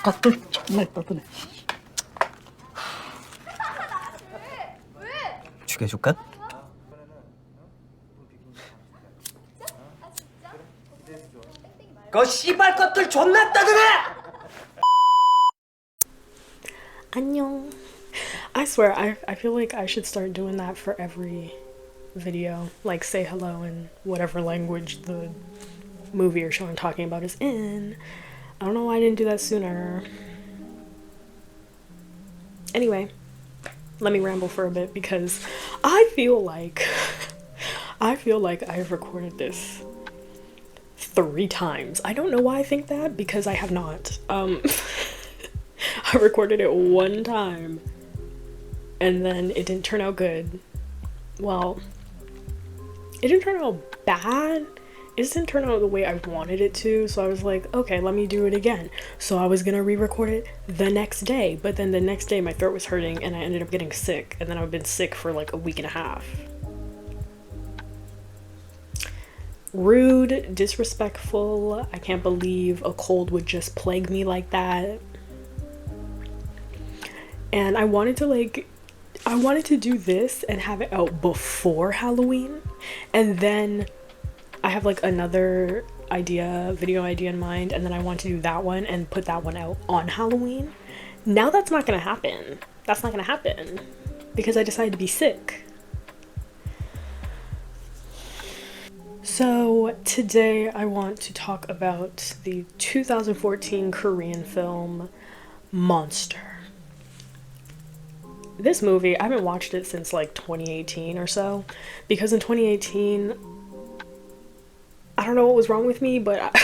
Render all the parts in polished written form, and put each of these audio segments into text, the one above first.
것들 정말 떠드네. 죽여줄까? 그 씨발 것들 존나 떠드네! 안녕. I swear, I feel like I should start doing that for every video. Like, say hello in whatever language the movie or show I'm talking about is in. I don't know why I didn't do that sooner. Anyway, let me ramble for a bit because I feel like I've recorded this 3 times. I don't know why I think that, because I have not. I recorded it 1 time and then it didn't turn out good. Well, it didn't turn out bad. It just didn't turn out the way I wanted it to, so I was like, okay, let me do it again. So I was gonna re-record it the next day, but then the next day my throat was hurting and I ended up getting sick, and then I've been sick for like a week and a half. Rude, disrespectful. I can't believe a cold would just plague me like that. And I wanted to do this and have it out before Halloween, and then I have like another video idea in mind, and then I want to do that one and put that one out on Halloween. Now that's not gonna happen. That's not gonna happen because I decided to be sick. So today I want to talk about the 2014 Korean film Monster. This movie, I haven't watched it since like 2018 or so, because in 2018, I don't know what was wrong with me, but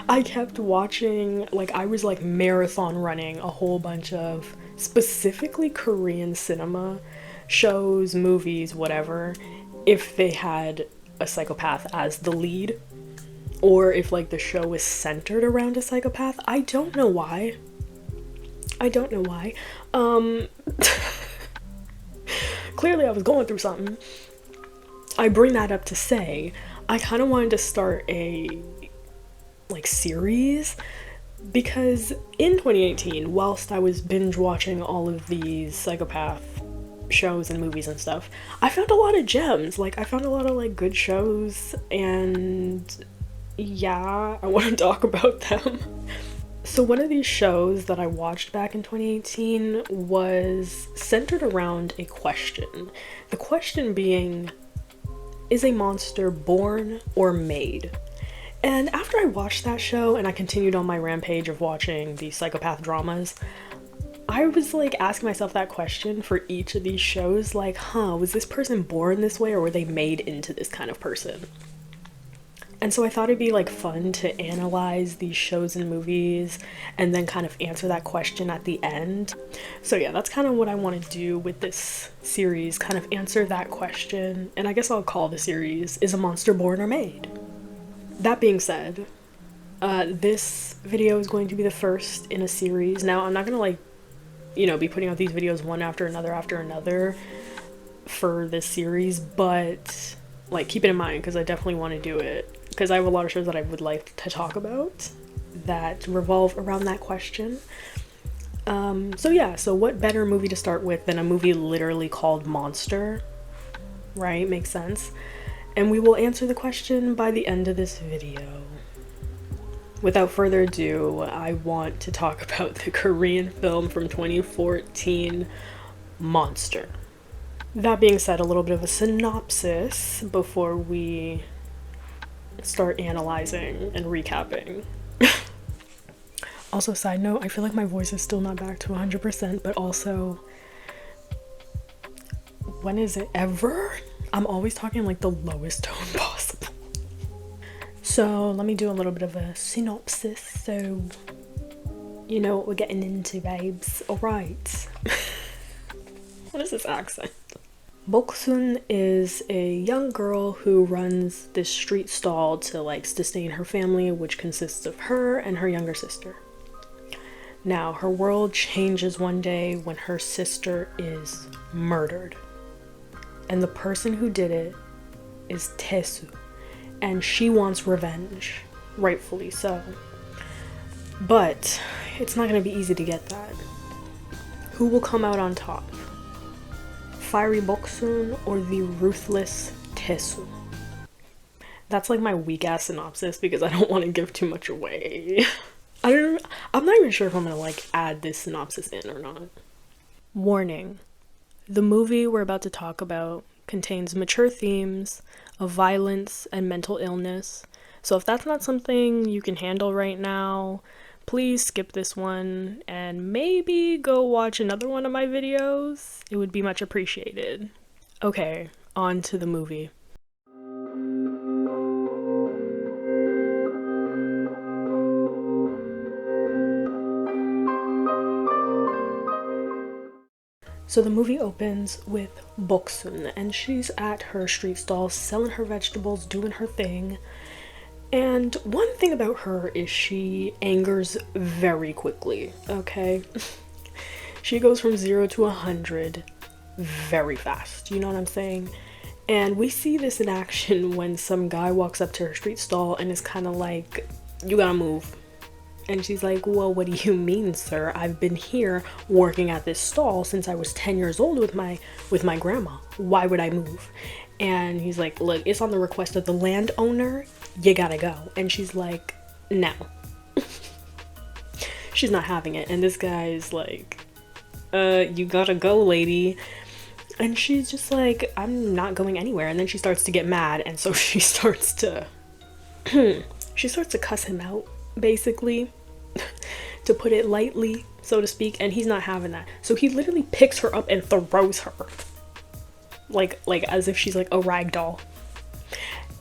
I kept watching, like I was like marathon running a whole bunch of specifically Korean cinema shows, movies, whatever, if they had a psychopath as the lead, or if like the show was centered around a psychopath. I don't know why. Clearly I was going through something. I bring that up to say I kind of wanted to start a like series, because in 2018, whilst I was binge watching all of these psychopath shows and movies and stuff, I found a lot of gems. Like I found a lot of like good shows, and yeah, I want to talk about them. So one of these shows that I watched back in 2018 was centered around a question. The question being, is a monster born or made? And after I watched that show and I continued on my rampage of watching these psychopath dramas, I was like asking myself that question for each of these shows, like, was this person born this way or were they made into this kind of person? And so I thought it'd be like fun to analyze these shows and movies and then kind of answer that question at the end. So yeah, that's kind of what I want to do with this series, kind of answer that question. And I guess I'll call the series, Is a Monster Born or Made? That being said, this video is going to be the first in a series. Now, I'm not gonna like, be putting out these videos one after another for this series, but like keep it in mind because I definitely want to do it, because I have a lot of shows that I would like to talk about that revolve around that question. So what better movie to start with than a movie literally called Monster, right? Makes sense. And we will answer the question by the end of this video. Without further ado, I want to talk about the Korean film from 2014, Monster. That being said, a little bit of a synopsis before we start analyzing and recapping. Also, side note, I feel like my voice is still not back to 100%, but also, when is it ever? I'm always talking like the lowest tone possible. So let me do a little bit of a synopsis so you know what we're getting into, babes. Alright. What is this accent? 𝘾𝙤𝙣 is a young girl who runs this street stall to like sustain her family, which consists of her and her younger sister. Now, her world changes one day when her sister is murdered. And the person who did it is 𝙑𝙑, and she wants revenge, rightfully so. But it's not going to be easy to get that. Who will come out on top? Fiery 𝙦𝙤 or the ruthless 𝘏𝙤? That's like my weak ass synopsis because I don't want to give too much away. I'm not even sure if I'm gonna like add this synopsis in or not. Warning. The movie we're about to talk about contains mature themes of violence and mental illness. So if that's not something you can handle right now, please skip this one and maybe go watch another one of my videos. It would be much appreciated. Okay, on to the movie. So the movie opens with 𝙦𝙤, and she's at her street stall selling her vegetables, doing her thing. And one thing about her is she angers very quickly, okay? She goes from 0 to 100 very fast, you know what I'm saying? And we see this in action when some guy walks up to her street stall and is kind of like, you gotta move. And she's like, well, what do you mean, sir? I've been here working at this stall since I was 10 years old with my grandma. Why would I move? And he's like, look, it's on the request of the landowner. You gotta go. And she's like, no. She's not having it. And this guy's like, you gotta go, lady. And she's just like, I'm not going anywhere. And then she starts to get mad. And so she starts to cuss him out, basically. To put it lightly, so to speak, and he's not having that. So he literally picks her up and throws her. Like as if she's like a rag doll.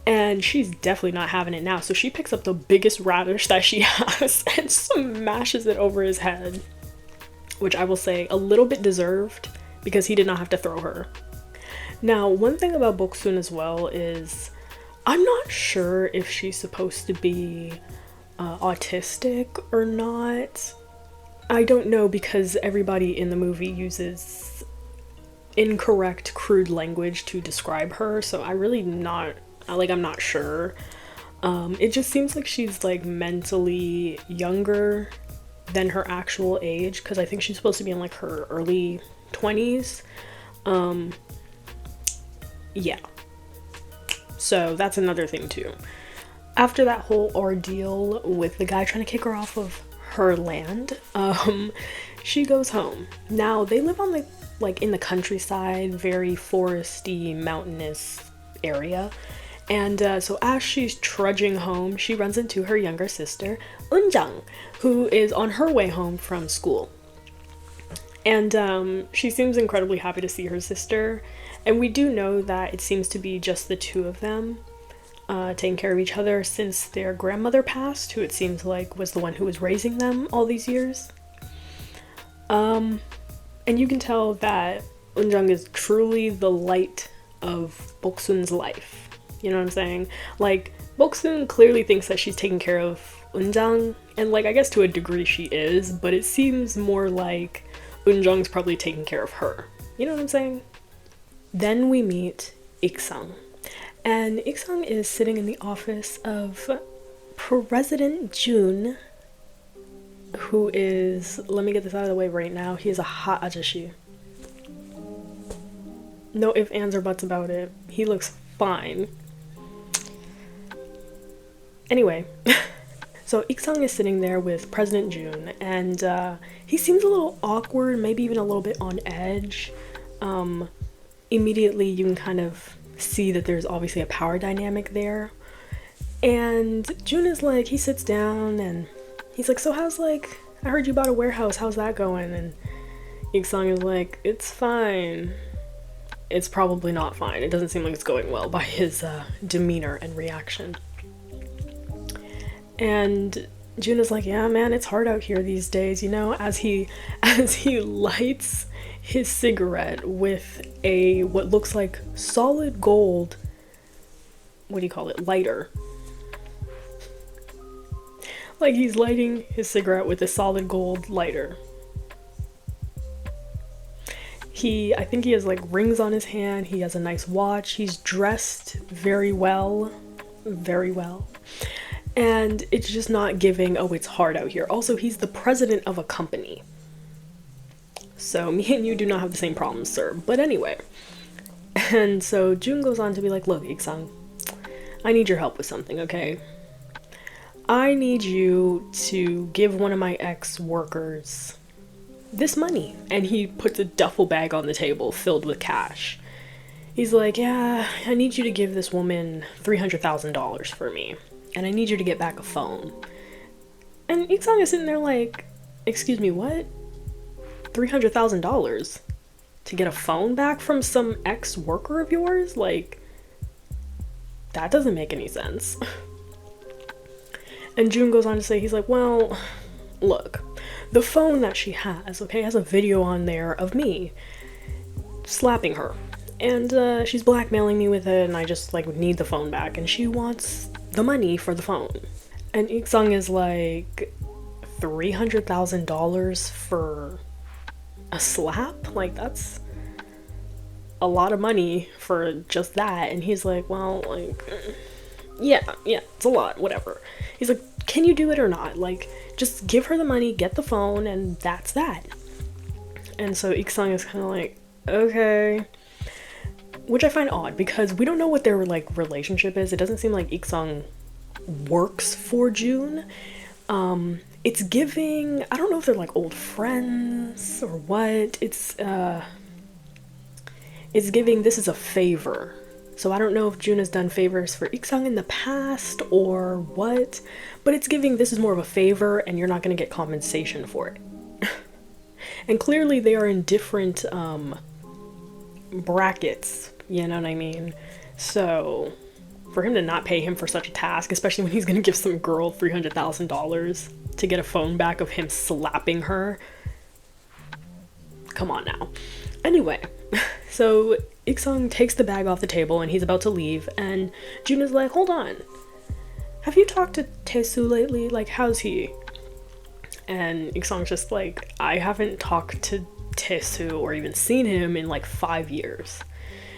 And she's definitely not having it now. So she picks up the biggest radish that she has and smashes it over his head. Which I will say, a little bit deserved, because he did not have to throw her. Now, one thing about 𝙦𝙤 as well is, I'm not sure if she's supposed to be autistic or not. I don't know, because everybody in the movie uses incorrect, crude language to describe her, so I'm not sure. It just seems like she's like mentally younger than her actual age, because I think she's supposed to be in like her early 20s. Yeah. So that's another thing too. After that whole ordeal with the guy trying to kick her off of her land, she goes home. Now they live on in the countryside, very foresty, mountainous area. And so as she's trudging home, she runs into her younger sister, 𝙤𝙤, who is on her way home from school. And she seems incredibly happy to see her sister. And we do know that it seems to be just the two of them taking care of each other since their grandmother passed, who it seems like was the one who was raising them all these years. And you can tell that 𝙤𝙤 is truly the light of 𝙦𝙤's life. You know what I'm saying? Like, 𝙦𝙤 clearly thinks that she's taking care of 𝙤𝙤, and like, I guess to a degree she is, but it seems more like 𝙤𝙤's probably taking care of her. You know what I'm saying? Then we meet 𝙤𝙤. And 𝙤𝙤 is sitting in the office of President Jun, who is, let me get this out of the way right now, he is a hot ajashi. No ifs, ands, or buts about it. He looks fine. Anyway, so 𝙤𝙤 is sitting there with President Jun, and he seems a little awkward, maybe even a little bit on edge. Immediately you can kind of see that there's obviously a power dynamic there. And Jun is like, he sits down and he's like, so how's like, I heard you bought a warehouse, how's that going? And 𝙤𝙤 is like, it's fine. It's probably not fine. It doesn't seem like it's going well by his demeanor and reaction. And Jun is like, yeah, man, it's hard out here these days, you know, as he lights his cigarette with a what looks like solid gold, what do you call it, lighter. Like, he's lighting his cigarette with a solid gold lighter. I think he has like rings on his hand, he has a nice watch, he's dressed very well, very well. And it's just not giving, oh, it's hard out here. Also, he's the president of a company. So me and you do not have the same problems, sir. But anyway. And so June goes on to be like, look, Ik-sang, I need your help with something, okay? I need you to give one of my ex-workers this money. And he puts a duffel bag on the table filled with cash. He's like, yeah, I need you to give this woman $300,000 for me. And I need you to get back a phone. And Ik-sang is sitting there like, excuse me, what? $300,000 to get a phone back from some ex-worker of yours? Like, that doesn't make any sense. And June goes on to say, he's like, well, look, the phone that she has, okay, has a video on there of me slapping her. And she's blackmailing me with it, and I just, like, need the phone back. And she wants the money for the phone. And Ik-sang is like, $300,000 for a slap? Like, that's a lot of money for just that. And he's like, well, like, yeah, it's a lot, whatever. He's like, can you do it or not? Like, just give her the money, get the phone, and that's that. And so Ik-sang is kind of like, okay. Which I find odd, because we don't know what their, like, relationship is. It doesn't seem like Ik-sang works for June. It's giving, I don't know if they're, like, old friends or what. It's giving, this is a favor. So I don't know if June has done favors for Ik-sang in the past or what, but it's giving, this is more of a favor and you're not going to get compensation for it. And clearly they are in different brackets, you know what I mean? So for him to not pay him for such a task, especially when he's going to give some girl $300,000 to get a phone back of him slapping her, come on now. Anyway, so Ik-sang takes the bag off the table and he's about to leave, and June is like, hold on, have you talked to Tae-soo lately? Like, how's he? And Ik-sang's just like, I haven't talked to Tae-soo or even seen him in like 5 years.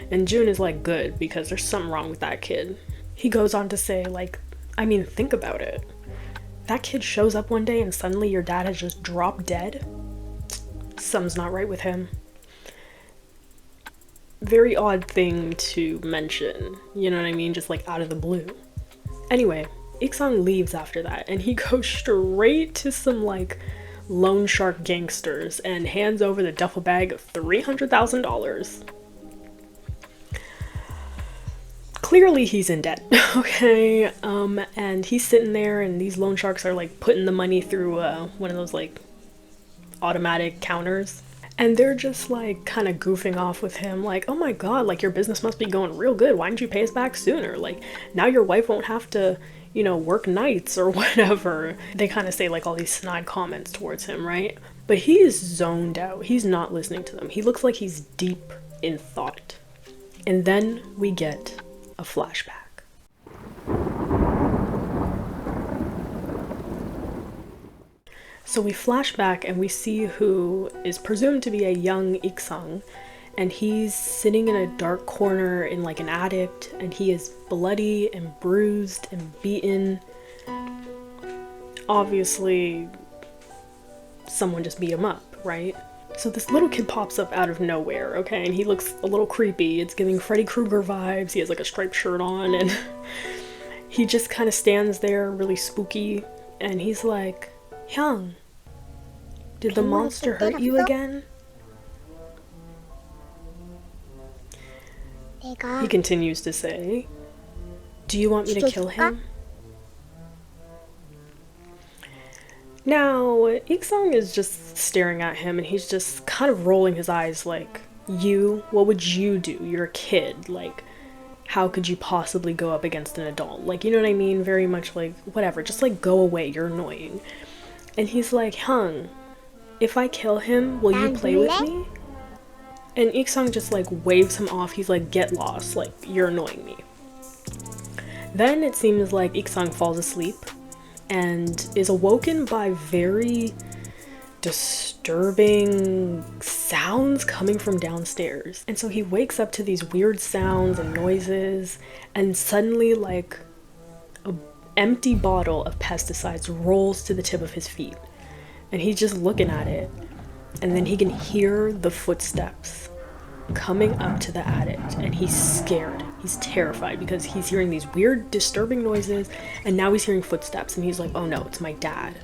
And June is like, good, because there's something wrong with that kid. He goes on to say, like, I mean, think about it. That kid shows up one day and suddenly your dad has just dropped dead. Something's not right with him. Very odd thing to mention, you know what I mean? Just like out of the blue. Anyway, Ik-sang leaves after that and he goes straight to some like loan shark gangsters and hands over the duffel bag of $300,000. Clearly he's in debt, okay? And he's sitting there and these loan sharks are like putting the money through one of those like automatic counters. And they're just like kind of goofing off with him like, oh my god, like your business must be going real good. Why didn't you pay us back sooner? Like now your wife won't have to, you know, work nights or whatever. They kind of say like all these snide comments towards him, right? But he is zoned out. He's not listening to them. He looks like he's deep in thought. And then we get a flashback. So we flash back and we see who is presumed to be a young Ik-sang, and he's sitting in a dark corner in like an attic, and he is bloody and bruised and beaten. Obviously, someone just beat him up, right? So this little kid pops up out of nowhere, okay, and he looks a little creepy. It's giving Freddy Krueger vibes. He has like a striped shirt on, and he just kind of stands there really spooky, and he's like, Hyung, did the monster hurt you again? He continues to say, do you want me to kill him? Now, Ik-sang is just staring at him and he's just kind of rolling his eyes like, you? What would you do? You're a kid. Like, how could you possibly go up against an adult? Like, you know what I mean? Very much like, whatever, just like go away, you're annoying. And he's like, Hyung, if I kill him, will you play with me? And Ik-sang just like waves him off. He's like, get lost, like you're annoying me. Then it seems like Ik-sang falls asleep and is awoken by very disturbing sounds coming from downstairs. And so he wakes up to these weird sounds and noises, and suddenly like an empty bottle of pesticides rolls to the tip of his feet. And he's just looking at it. And then he can hear the footsteps coming up to the attic. And he's scared. He's terrified because he's hearing these weird, disturbing noises. And now he's hearing footsteps. And he's like, oh no, it's my dad.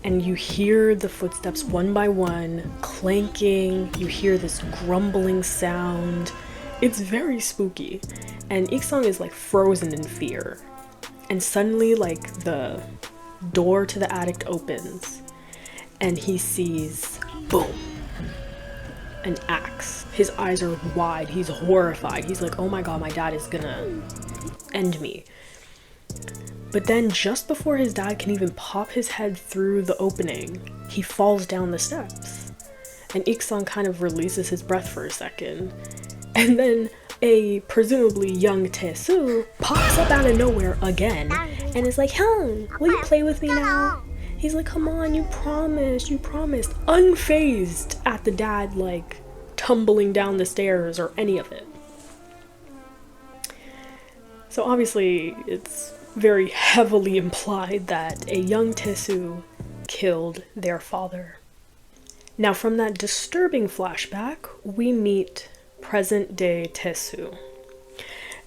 And you hear the footsteps one by one clanking. You hear this grumbling sound. It's very spooky. And 𝙤𝙤 is like frozen in fear. And suddenly, like, the door to the attic opens. And he sees, boom, an axe. His eyes are wide. He's horrified. He's like, oh my god, my dad is gonna end me. But then just before his dad can even pop his head through the opening, he falls down the steps. And 𝙤𝙤 kind of releases his breath for a second. And then a presumably young 𝘏𝙤 pops up out of nowhere again and is like, Hyung, will you play with me now? He's like, come on, you promised, unfazed at the dad, like, tumbling down the stairs or any of it. So obviously, it's very heavily implied that a young 𝘏𝙤 killed their father. Now, from that disturbing flashback, we meet present-day 𝘏𝙤.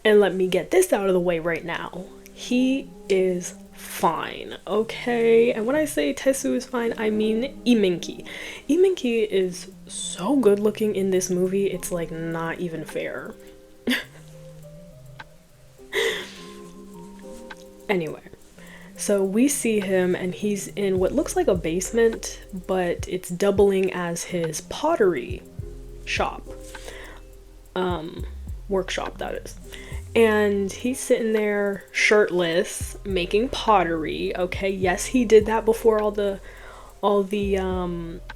And let me get this out of the way right now. He is fine, okay? And when I say 𝘏𝙤 is fine, I mean lee Min-ki is so good looking in this movie, it's like not even fair. Anyway, so we see him and he's in what looks like a basement, but it's doubling as his pottery shop. Workshop, that is. And he's sitting there shirtless making pottery. Okay, yes, he did that before all the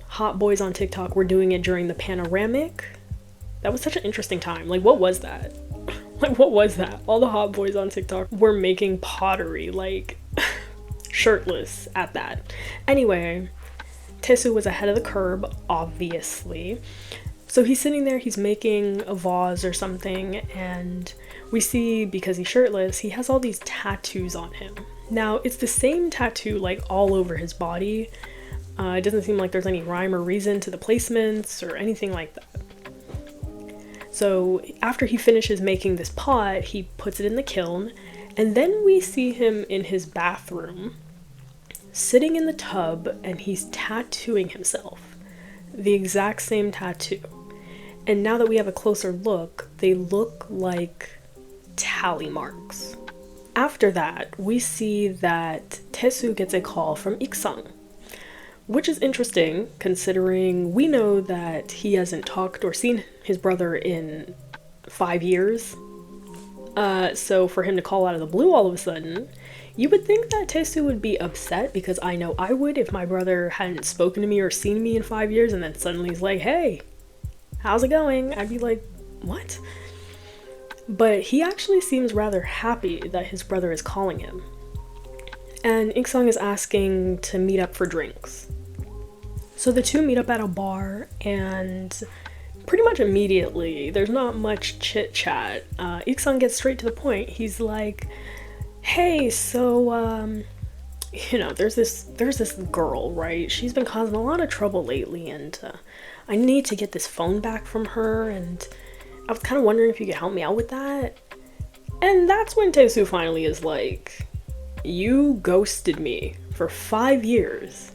hot boys on TikTok were doing it during the panoramic. That was such an interesting time. Like, what was that? Like, what was that? All the hot boys on TikTok were making pottery, like, shirtless at that. Anyway, 𝘏𝙤 was ahead of the curve, obviously. So he's sitting there, he's making a vase or something, and we see, because he's shirtless, he has all these tattoos on him. Now, it's the same tattoo, like, all over his body. It doesn't seem like there's any rhyme or reason to the placements or anything like that. So after he finishes making this pot, he puts it in the kiln, and then we see him in his bathroom, sitting in the tub, and he's tattooing himself. The exact same tattoo. And now that we have a closer look, they look like tally marks. After that, we see that 𝘏𝙤 gets a call from 𝙤𝙤, which is interesting considering we know that he hasn't talked or seen his brother in 5 years. So for him to call out of the blue all of a sudden, you would think that 𝘏𝙤 would be upset, because I know I would if my brother hadn't spoken to me or seen me in 5 years and then suddenly he's like, hey, how's it going? I'd be like, what? But he actually seems rather happy that his brother is calling him. And 𝙤𝙤 is asking to meet up for drinks. So the two meet up at a bar, and pretty much immediately, there's not much chit-chat. 𝙤𝙤 gets straight to the point. He's like, hey, so, you know, there's this girl, right? She's been causing a lot of trouble lately, and I need to get this phone back from her, and I was kind of wondering if you could help me out with that. And that's when 𝘏𝙤 finally is like, you ghosted me for 5 years,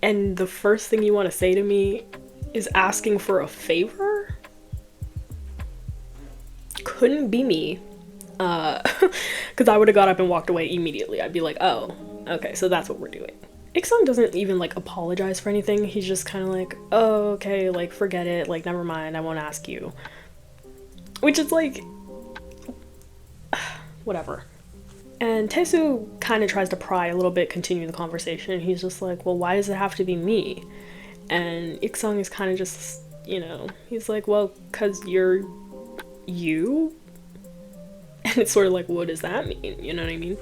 and the first thing you want to say to me is asking for a favor? Couldn't be me. Because I would have got up and walked away immediately. I'd be like, oh, okay, so that's what we're doing. 𝙤𝙤 doesn't even, like, apologize for anything. He's just kind of like, oh, okay, like, forget it, like, never mind, I won't ask you. Which is like, whatever. And 𝘏𝙤 kind of tries to pry a little bit, continue the conversation. He's just like, well, why does it have to be me? And 𝙤𝙤 is kind of just, you know, he's like, well, because you're you? And it's sort of like, what does that mean? You know what I mean?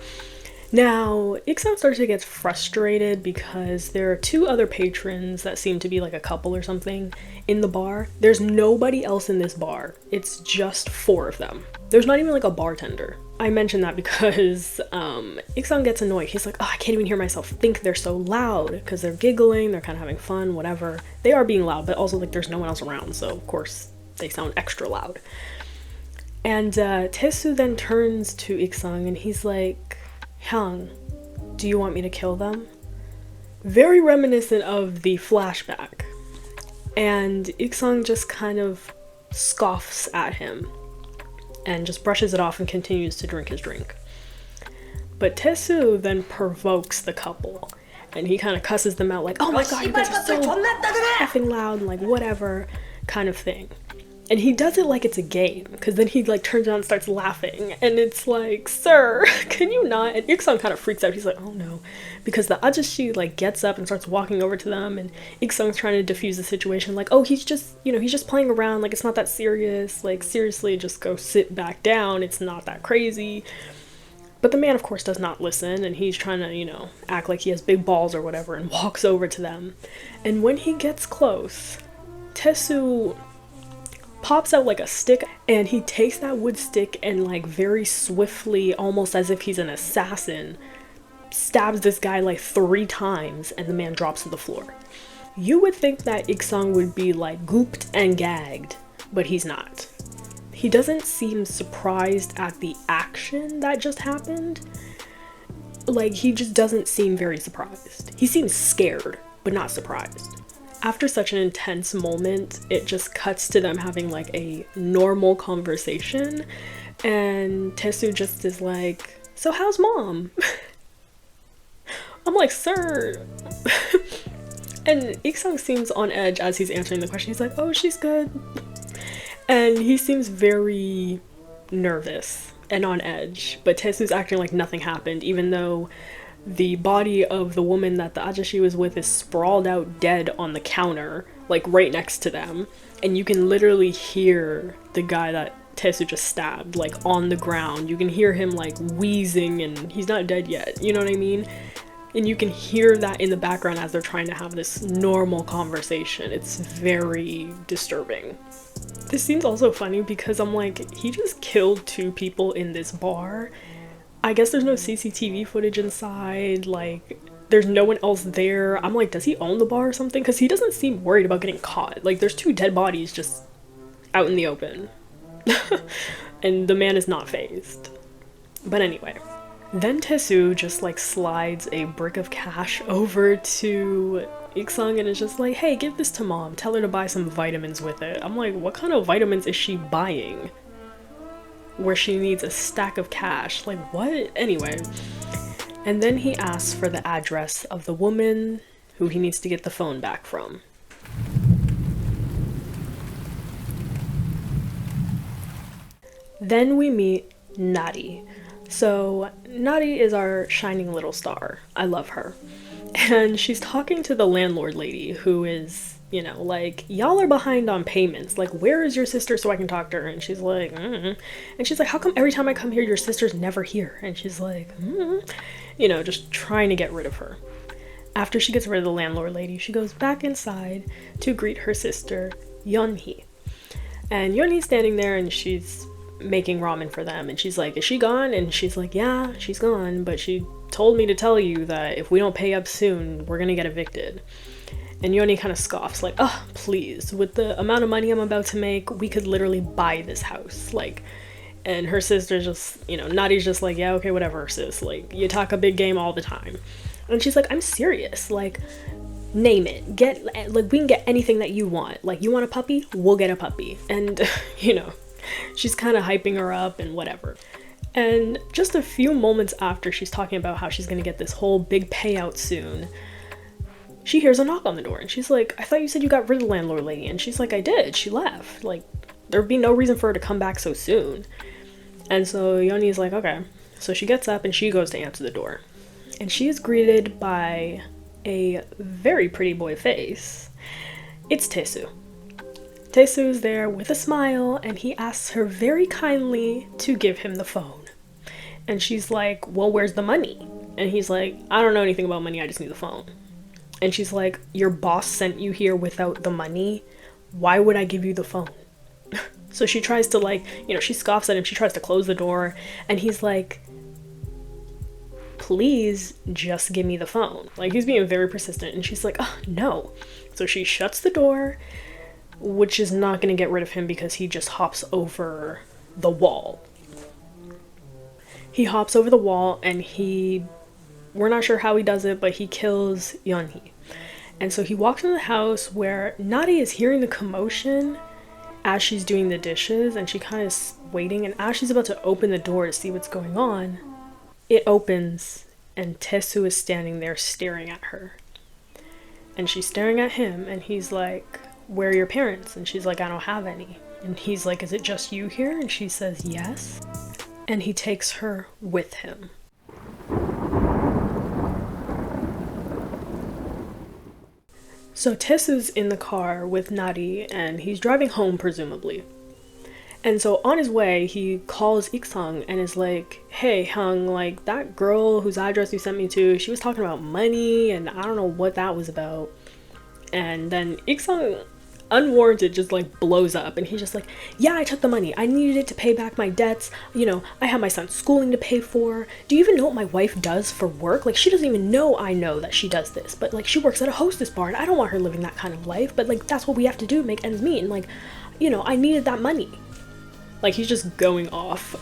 Now, 𝙤𝙤 starts to get frustrated because there are 2 other patrons that seem to be like a couple or something in the bar. There's nobody else in this bar. It's just 4 of them. There's not even like a bartender. I mention that because 𝙤𝙤 gets annoyed. He's like, oh, I can't even hear myself think, they're so loud, because they're giggling, they're kind of having fun, whatever. They are being loud, but also like there's no one else around, so of course they sound extra loud. And 𝘏𝑠oo then turns to 𝙤𝙤 and he's like, Hyung, do you want me to kill them? Very reminiscent of the flashback. And 𝙤𝙤 just kind of scoffs at him and just brushes it off and continues to drink his drink. But 𝘏𝑠oo then provokes the couple and he kind of cusses them out like, oh my god, you guys are so effing loud and like whatever kind of thing. And he does it like it's a game, because then he like turns around and starts laughing, and it's like, sir, can you not? And 𝙤𝙤 kind of freaks out. He's like, oh no, because the 𝙾𝙯 like gets up and starts walking over to them, and 𝙤𝙤's trying to defuse the situation, like, oh, he's just, you know, he's just playing around, like it's not that serious, like seriously, just go sit back down, it's not that crazy. But the man, of course, does not listen, and he's trying to, you know, act like he has big balls or whatever, and walks over to them. And when he gets close, 𝘏𝑠oo pops out like a stick, and he takes that wood stick and like very swiftly, almost as if he's an assassin, stabs this guy like 3 times, and the man drops to the floor. You would think that 𝙤𝙤 would be like gooped and gagged, but he's not. He doesn't seem surprised at the action that just happened. Like, he just doesn't seem very surprised. He seems scared, but not surprised. After such an intense moment, it just cuts to them having like a normal conversation, and 𝘏𝑠oo just is like, so how's mom? I'm like, sir. And 𝙤𝙤 seems on edge as he's answering the question. He's like, oh, she's good. And he seems very nervous and on edge, but 𝘏𝑠oo's acting like nothing happened, even though the body of the woman that the 𝙾𝙯 was with is sprawled out dead on the counter, like right next to them, and you can literally hear the guy that 𝘏𝑠oo just stabbed like on the ground. You can hear him like wheezing, and he's not dead yet, you know what I mean? And you can hear that in the background as they're trying to have this normal conversation. It's very disturbing. This scene's also funny because I'm like, he just killed 2 people in this bar. I guess there's no CCTV footage inside, like, there's no one else there. I'm like, does he own the bar or something? Because he doesn't seem worried about getting caught. Like, there's 2 dead bodies just out in the open. And the man is not fazed. But anyway. Then 𝘏𝑠oo just, like, slides a brick of cash over to 𝙤𝙤 and is just like, hey, give this to mom. Tell her to buy some vitamins with it. I'm like, what kind of vitamins is she buying? Where she needs a stack of cash. Like, what? Anyway. And then he asks for the address of the woman who he needs to get the phone back from. Then we meet 𝑛𝑎𝑑𝑠. So 𝑛𝑎𝑑𝑠 is our shining little star. I love her. And she's talking to the landlord lady who is, you know, like, y'all are behind on payments. Like, where is your sister so I can talk to her? And she's like, And she's like, how come every time I come here, your sister's never here? And she's like, You know, just trying to get rid of her. After she gets rid of the landlord lady, she goes back inside to greet her sister, Yeonhee. And Yeonhee's standing there and she's making ramen for them. And she's like, is she gone? And she's like, yeah, she's gone. But she told me to tell you that if we don't pay up soon, we're gonna get evicted. And Yeonhee kind of scoffs, like, oh, please, with the amount of money I'm about to make, we could literally buy this house. Like, and her sister's just, you know, 𝑛𝑎𝑑𝑠's just like, yeah, okay, whatever, sis. Like, you talk a big game all the time. And she's like, I'm serious. Like, name it. Get, like, we can get anything that you want. Like, you want a puppy? We'll get a puppy. And, you know, she's kind of hyping her up and whatever. And just a few moments after she's talking about how she's gonna get this whole big payout soon, she hears a knock on the door and she's like, I thought you said you got rid of the landlord lady. And she's like, I did. She left. Like, there'd be no reason for her to come back so soon. And so Yeonhee's like, okay. So she gets up and she goes to answer the door. And she is greeted by a very pretty boy face. It's 𝘏𝑠oo. 𝘏𝑠oo is there with a smile and he asks her very kindly to give him the phone. And she's like, well, where's the money? And he's like, I don't know anything about money, I just need the phone. And she's like, your boss sent you here without the money? Why would I give you the phone? So she tries to, like, you know, she scoffs at him, she tries to close the door, and he's like, please just give me the phone. Like, he's being very persistent, and she's like, oh, no. So she shuts the door, which is not gonna get rid of him because he just hops over the wall. He hops over the wall, and we're not sure how he does it, but he kills Yeonhee. And so he walks into the house where 𝙩𝙠 is hearing the commotion as she's doing the dishes, and she kind of is waiting, and as she's about to open the door to see what's going on, it opens and 𝘏𝑠oo is standing there staring at her. And she's staring at him, and he's like, where are your parents? And she's like, I don't have any. And he's like, is it just you here? And she says, yes. And he takes her with him. So 𝘏𝑠oo's in the car with 𝙩𝙠, and he's driving home, presumably. And so on his way, he calls 𝘏𝑠ung and is like, hey, Hyung, like, that girl whose address you sent me to, she was talking about money, and I don't know what that was about. And then 𝘏𝑠ung, unwarranted, just, like, blows up, and he's just like, yeah, I took the money. I needed it to pay back my debts. You know, I have my son's schooling to pay for. Do you even know what my wife does for work? Like, she doesn't even know I know that she does this, but, like, she works at a hostess bar, and I don't want her living that kind of life, but, like, that's what we have to do, make ends meet, and, like, you know, I needed that money. Like, he's just going off,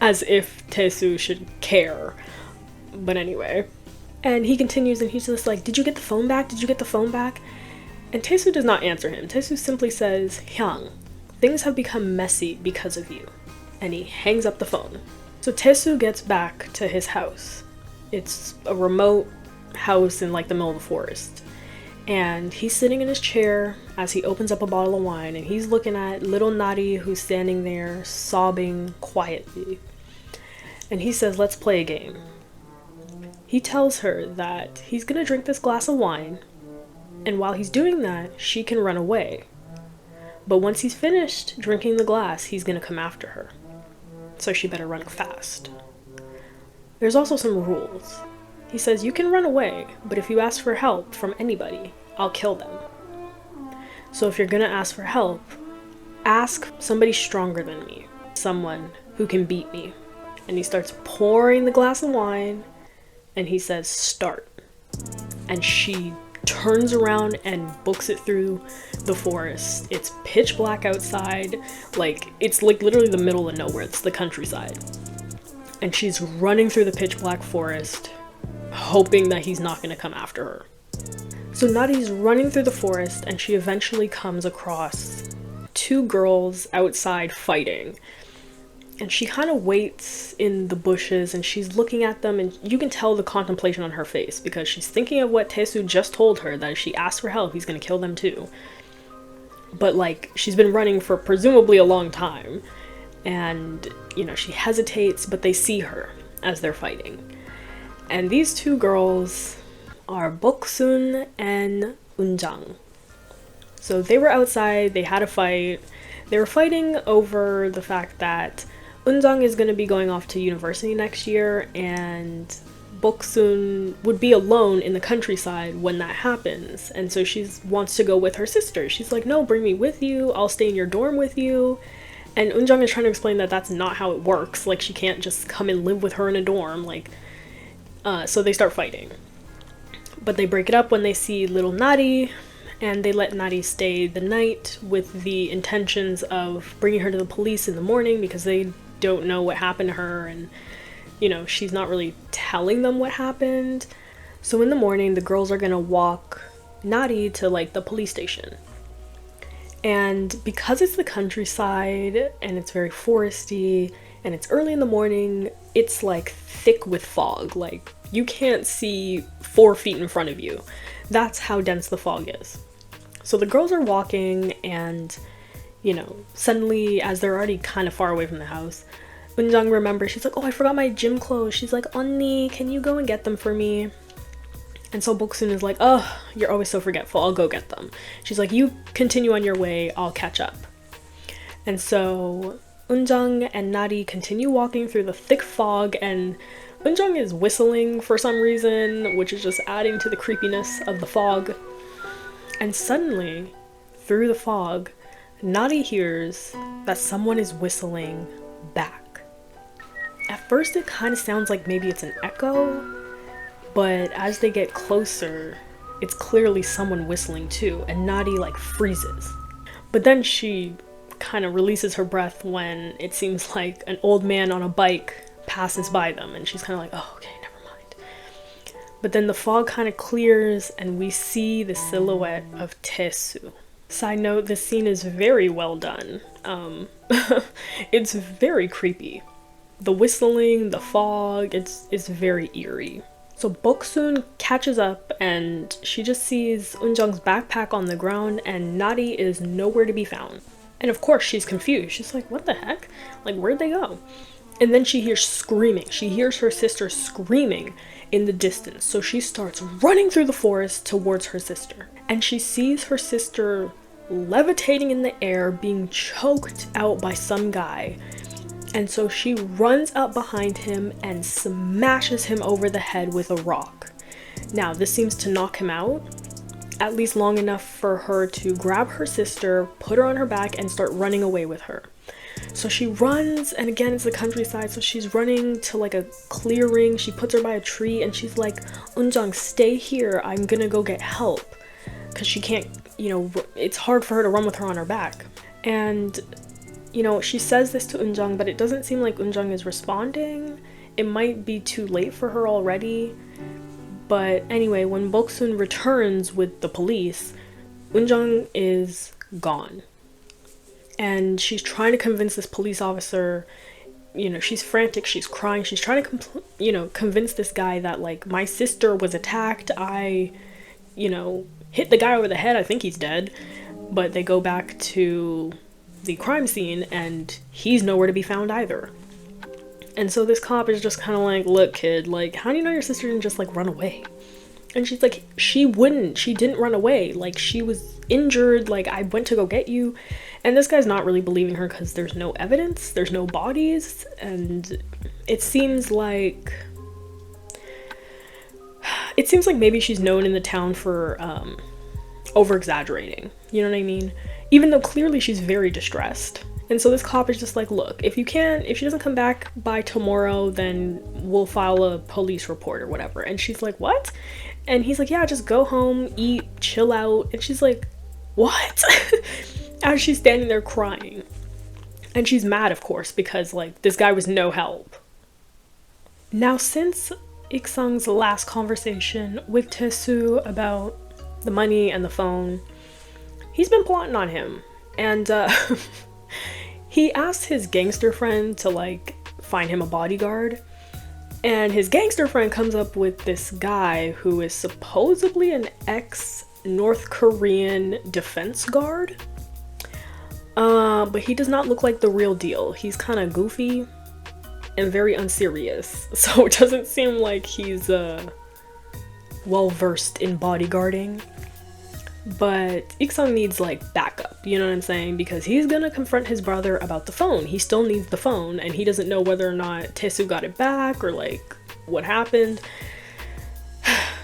as if 𝘏𝑠oo should care. But anyway. And he continues, and he's just like, did you get the phone back? Did you get the phone back? And 𝘏𝑠oo does not answer him. 𝘏𝑠oo simply says, Hyung, things have become messy because of you. And he hangs up the phone. So 𝘏𝑠oo gets back to his house. It's a remote house in, like, the middle of the forest. And he's sitting in his chair as he opens up a bottle of wine, and he's looking at little 𝙩𝙠, who's standing there sobbing quietly. And he says, let's play a game. He tells her that he's gonna drink this glass of wine, and while he's doing that, she can run away. But once he's finished drinking the glass, he's gonna come after her. So she better run fast. There's also some rules. He says, you can run away, but if you ask for help from anybody, I'll kill them. So if you're gonna ask for help, ask somebody stronger than me. Someone who can beat me. And he starts pouring the glass of wine, and he says, start. And she turns around and books it through the forest. It's pitch black outside. Like, it's like literally the middle of nowhere. It's the countryside. And she's running through the pitch black forest, hoping that he's not going to come after her. So 𝙩𝙠's running through the forest, and she eventually comes across two girls outside fighting. And she kind of waits in the bushes, and she's looking at them, and you can tell the contemplation on her face, because she's thinking of what 𝘏𝑠oo just told her, that if she asks for help, he's going to kill them too. But, like, she's been running for presumably a long time, and, you know, she hesitates, but they see her as they're fighting. And these two girls are Boksun and Eunjang. So they were outside, they had a fight. They were fighting over the fact that Eunjang is going to be going off to university next year, and Boksun would be alone in the countryside when that happens. And so she wants to go with her sister. She's like, no, bring me with you. I'll stay in your dorm with you. And Eunjang is trying to explain that that's not how it works. Like, she can't just come and live with her in a dorm. Like, so they start fighting. But they break it up when they see little 𝙩𝙠, and they let 𝙩𝙠 stay the night with the intentions of bringing her to the police in the morning, because they don't know what happened to her, and, you know, she's not really telling them what happened. So in the morning, the girls are gonna walk 𝙩𝙠 to, like, the police station. And because it's the countryside, and it's very foresty, and it's early in the morning, it's, like, thick with fog. Like, you can't see 4 feet in front of you. That's how dense the fog is. So the girls are walking, and, you know, suddenly, as they're already kind of far away from the house, Eunjang remembers, she's like, oh, I forgot my gym clothes. She's like, Onni, can you go and get them for me? And so Boksun is like, oh, you're always so forgetful, I'll go get them. She's like, you continue on your way, I'll catch up. And so Eunjang and 𝙩𝙠 continue walking through the thick fog, and Eunjang is whistling for some reason, which is just adding to the creepiness of the fog. And suddenly, through the fog, Nadi hears that someone is whistling back. At first it kind of sounds like maybe it's an echo, but as they get closer, it's clearly someone whistling too, and Nadi like freezes. But then she kind of releases her breath when it seems like an old man on a bike passes by them, and she's kind of like, oh, okay, never mind. But then the fog kind of clears and we see the silhouette of 𝘏𝙤. Side note, this scene is very well done. It's very creepy. The whistling, the fog, it's very eerie. So Boksun catches up and she just sees Eunjung's backpack on the ground and Nadi is nowhere to be found. And of course she's confused. She's like, what the heck? Like, where'd they go? And then she hears screaming. She hears her sister screaming in the distance. So she starts running through the forest towards her sister. And she sees her sister levitating in the air, being choked out by some guy. And so she runs up behind him and smashes him over the head with a rock. Now, this seems to knock him out, at least long enough for her to grab her sister, put her on her back, and start running away with her. So she runs, and again, it's the countryside, so she's running to like a clearing. She puts her by a tree, and she's like, Eunjung, stay here. I'm gonna go get help. Because she can't, you know, it's hard for her to run with her on her back. And you know, she says this to Eunjung, but it doesn't seem like Eunjung is responding. It might be too late for her already. But anyway, when Boksun returns with the police, Eunjung is gone. And she's trying to convince this police officer, you know, she's frantic, she's crying, she's trying to, convince this guy that, like, my sister was attacked, I, hit the guy over the head, I think he's dead. But they go back to the crime scene and he's nowhere to be found either. And so this cop is just kind of like, look kid, like, how do you know your sister didn't just like run away? And she's like, she didn't run away, like she was injured, like I went to go get you. And this guy's not really believing her because there's no evidence, there's no bodies, and it seems like maybe she's known in the town for over exaggerating, you know what I mean? Even though clearly she's very distressed. And so this cop is just like, look, if she doesn't come back by tomorrow, then we'll file a police report or whatever. And she's like, what? And he's like, yeah, just go home, eat, chill out. And she's like, what? As she's standing there crying. And she's mad, of course, because like this guy was no help. Now, since Ik-sung's last conversation with 𝘏𝙤 about the money and the phone, he's been plotting on him. And he asked his gangster friend to like find him a bodyguard. And his gangster friend comes up with this guy who is supposedly an ex-North Korean defense guard. But he does not look like the real deal. He's kind of goofy and very unserious. So it doesn't seem like he's well-versed in bodyguarding. But Ik-sung needs like backup, you know what I'm saying? Because he's gonna confront his brother about the phone. He still needs the phone and he doesn't know whether or not 𝘏𝙤 got it back or like what happened.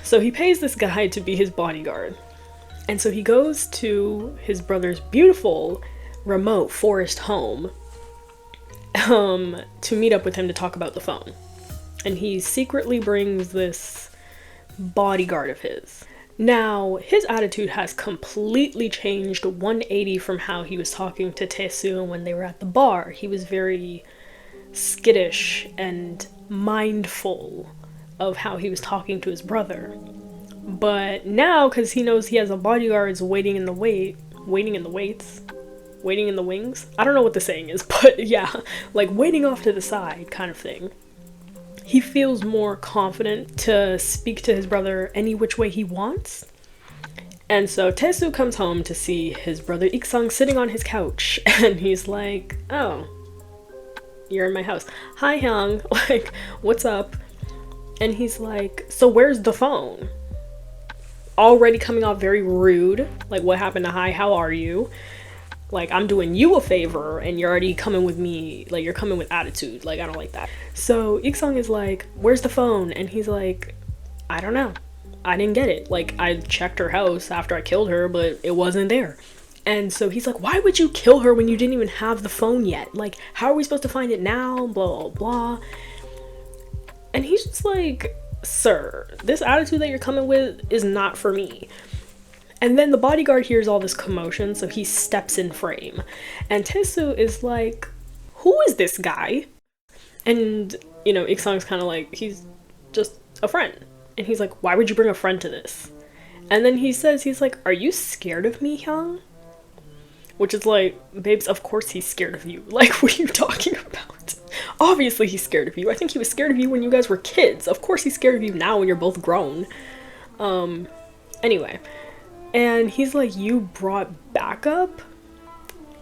So he pays this guy to be his bodyguard. And so he goes to his brother's beautiful remote forest home to meet up with him to talk about the phone. And he secretly brings this bodyguard of his. Now, his attitude has completely changed 180 from how he was talking to 𝘏𝙤 when they were at the bar. He was very skittish and mindful of how he was talking to his brother. But now, because he knows he has a bodyguard waiting in the wings? I don't know what the saying is, but yeah, like waiting off to the side kind of thing. He feels more confident to speak to his brother any which way he wants. And so 𝘏𝙤 comes home to see his brother Ik-sung sitting on his couch. And he's like, oh, you're in my house. Hi, Hyung. Like, what's up? And he's like, so where's the phone? Already coming off very rude. Like, what happened to hi, how are you? Like, I'm doing you a favor and you're already coming with me, like, you're coming with attitude. Like, I don't like that. So Ik-sung is like, where's the phone? And he's like, I don't know. I didn't get it. Like, I checked her house after I killed her, but it wasn't there. And so he's like, why would you kill her when you didn't even have the phone yet? Like, how are we supposed to find it now? Blah, blah, blah. And he's just like, sir, this attitude that you're coming with is not for me. And then the bodyguard hears all this commotion, so he steps in frame. And 𝙤𝙢 is like, who is this guy? And, you know, 𝙤𝙢's kind of like, he's just a friend. And he's like, why would you bring a friend to this? And then he says, he's like, are you scared of me, Hyung? Which is like, babes, of course he's scared of you. Like, what are you talking about? Obviously he's scared of you. I think he was scared of you when you guys were kids. Of course he's scared of you now when you're both grown. Anyway. And he's like, you brought backup?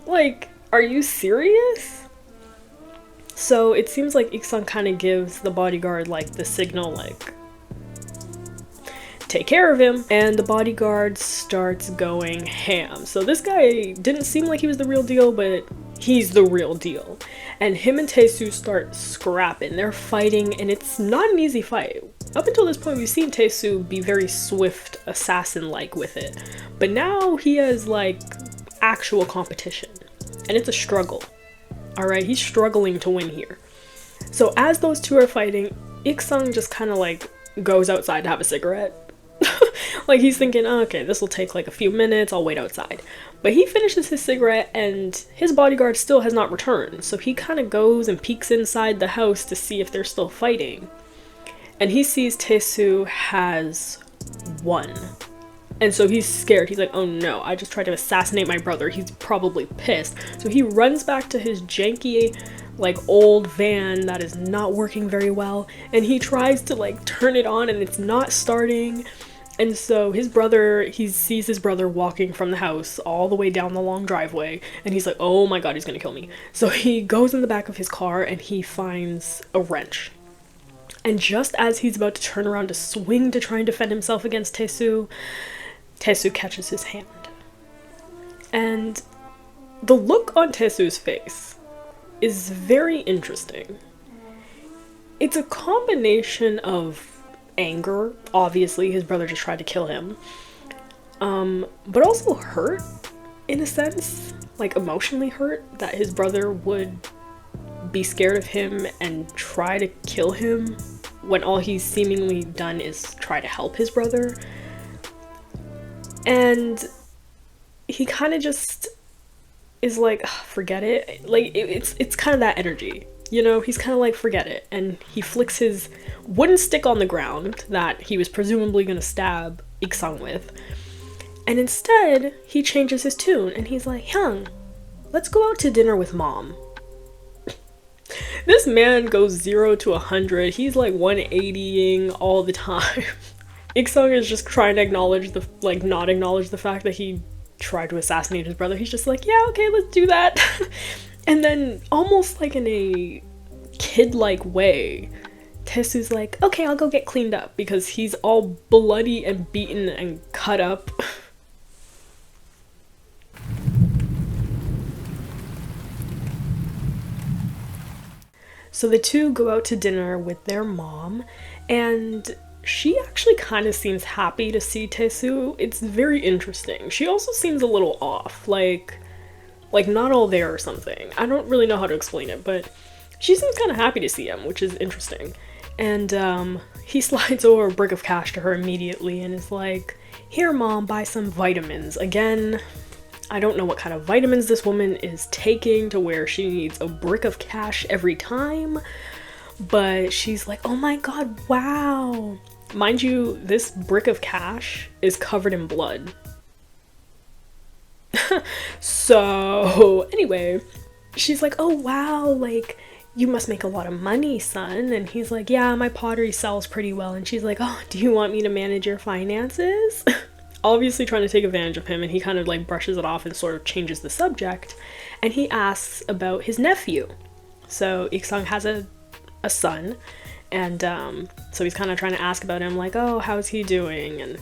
Like, are you serious? So it seems like 𝙤𝙢 kind of gives the bodyguard like the signal, like, take care of him. And the bodyguard starts going ham. So this guy didn't seem like he was the real deal, but he's the real deal. And him and 𝙤𝙢 start scrapping. They're fighting, and it's not an easy fight. Up until this point, we've seen 𝙤𝙢 be very swift, assassin-like with it. But now he has, like, actual competition. And it's a struggle. Alright, he's struggling to win here. So as those two are fighting, 𝙤𝙢 just kind of, like, goes outside to have a cigarette. Like, he's thinking, oh, okay, this will take, like, a few minutes, I'll wait outside. But he finishes his cigarette, and his bodyguard still has not returned. So he kind of goes and peeks inside the house to see if they're still fighting. And he sees 𝙤𝙢 has won. And so he's scared. He's like, oh no, I just tried to assassinate my brother. He's probably pissed. So he runs back to his janky, like, old van that is not working very well. And he tries to, like, turn it on, and it's not starting. And so his brother, he sees his brother walking from the house all the way down the long driveway. And he's like, oh my god, he's gonna kill me. So he goes in the back of his car and he finds a wrench. And just as he's about to turn around to swing to try and defend himself against 𝙤𝙢, 𝙤𝙢 catches his hand. And the look on 𝙤𝙢's face is very interesting. It's a combination of anger, obviously his brother just tried to kill him, but also hurt, in a sense, like emotionally hurt that his brother would be scared of him and try to kill him when all he's seemingly done is try to help his brother. And he kind of just is like, forget it. Like, it's kind of that energy, you know? He's kind of like, forget it. And he flicks his wooden stick on the ground that he was presumably going to stab 𝙤𝙢 with. And instead, he changes his tune and he's like, Hyung, let's go out to dinner with mom. This man goes 0 to 100. He's like 180ing all the time. 𝙤𝙢 is just trying to acknowledge the, like, not acknowledge the fact that he tried to assassinate his brother. He's just like, yeah, okay, let's do that. And then, almost like in a kid-like way, 𝙤𝙢's like, okay, I'll go get cleaned up, because he's all bloody and beaten and cut up. So the two go out to dinner with their mom, and she actually kind of seems happy to see 𝙤𝙢. It's very interesting. She also seems a little off, like not all there or something. I don't really know how to explain it, but she seems kind of happy to see him, which is interesting. And he slides over a brick of cash to her immediately and is like, here mom, buy some vitamins. Again, I don't know what kind of vitamins this woman is taking to where she needs a brick of cash every time, but she's like, oh my god, wow. Mind you, this brick of cash is covered in blood. So anyway, she's like, oh wow, like, you must make a lot of money, son. And he's like, yeah, my pottery sells pretty well. And she's like, oh, do you want me to manage your finances? Obviously trying to take advantage of him, and he kind of like brushes it off and sort of changes the subject. And he asks about his nephew. So 𝙤𝙢 has a son, and so he's kind of trying to ask about him, like, oh, how's he doing? And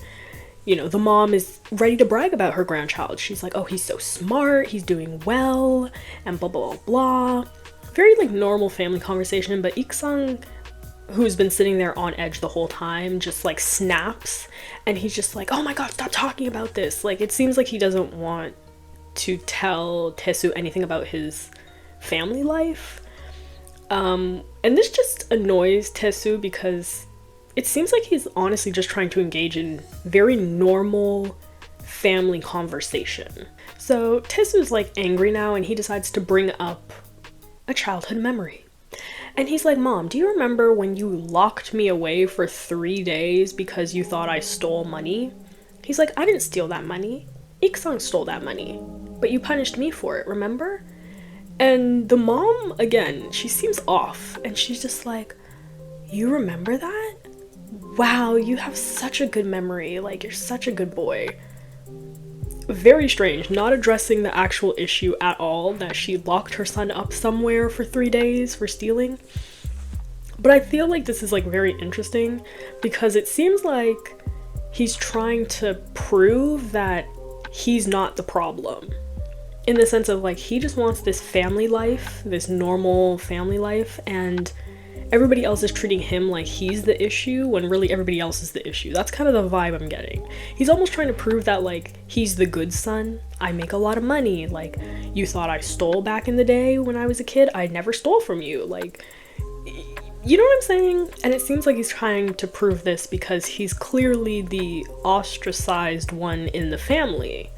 you know, the mom is ready to brag about her grandchild. She's like, oh, he's so smart, he's doing well, and blah, blah, blah, blah. Very, like, normal family conversation, but 𝙤𝙢, who's been sitting there on edge the whole time, just, like, snaps, and he's just like, oh my god, stop talking about this. Like, it seems like he doesn't want to tell 𝘏𝑠oo anything about his family life. And this just annoys 𝘏𝑠oo because it seems like he's honestly just trying to engage in very normal family conversation. So 𝘏𝑠oo's like angry now, and he decides to bring up a childhood memory. And he's like, Mom, do you remember when you locked me away for 3 days because you thought I stole money? He's like, I didn't steal that money. 𝘏𝑠ang stole that money. But you punished me for it, remember? And the mom, again, she seems off. And she's just like, you remember that? Wow, you have such a good memory. Like, you're such a good boy. Very strange, not addressing the actual issue at all, that she locked her son up somewhere for 3 days for stealing. But I feel like this is like very interesting because it seems like he's trying to prove that he's not the problem. In the sense of like, he just wants this family life, this normal family life, and everybody else is treating him like he's the issue when really everybody else is the issue. That's kind of the vibe I'm getting. He's almost trying to prove that like he's the good son. I make a lot of money. Like, you thought I stole back in the day when I was a kid? I never stole from you. Like, you know what I'm saying? And it seems like he's trying to prove this because he's clearly the ostracized one in the family.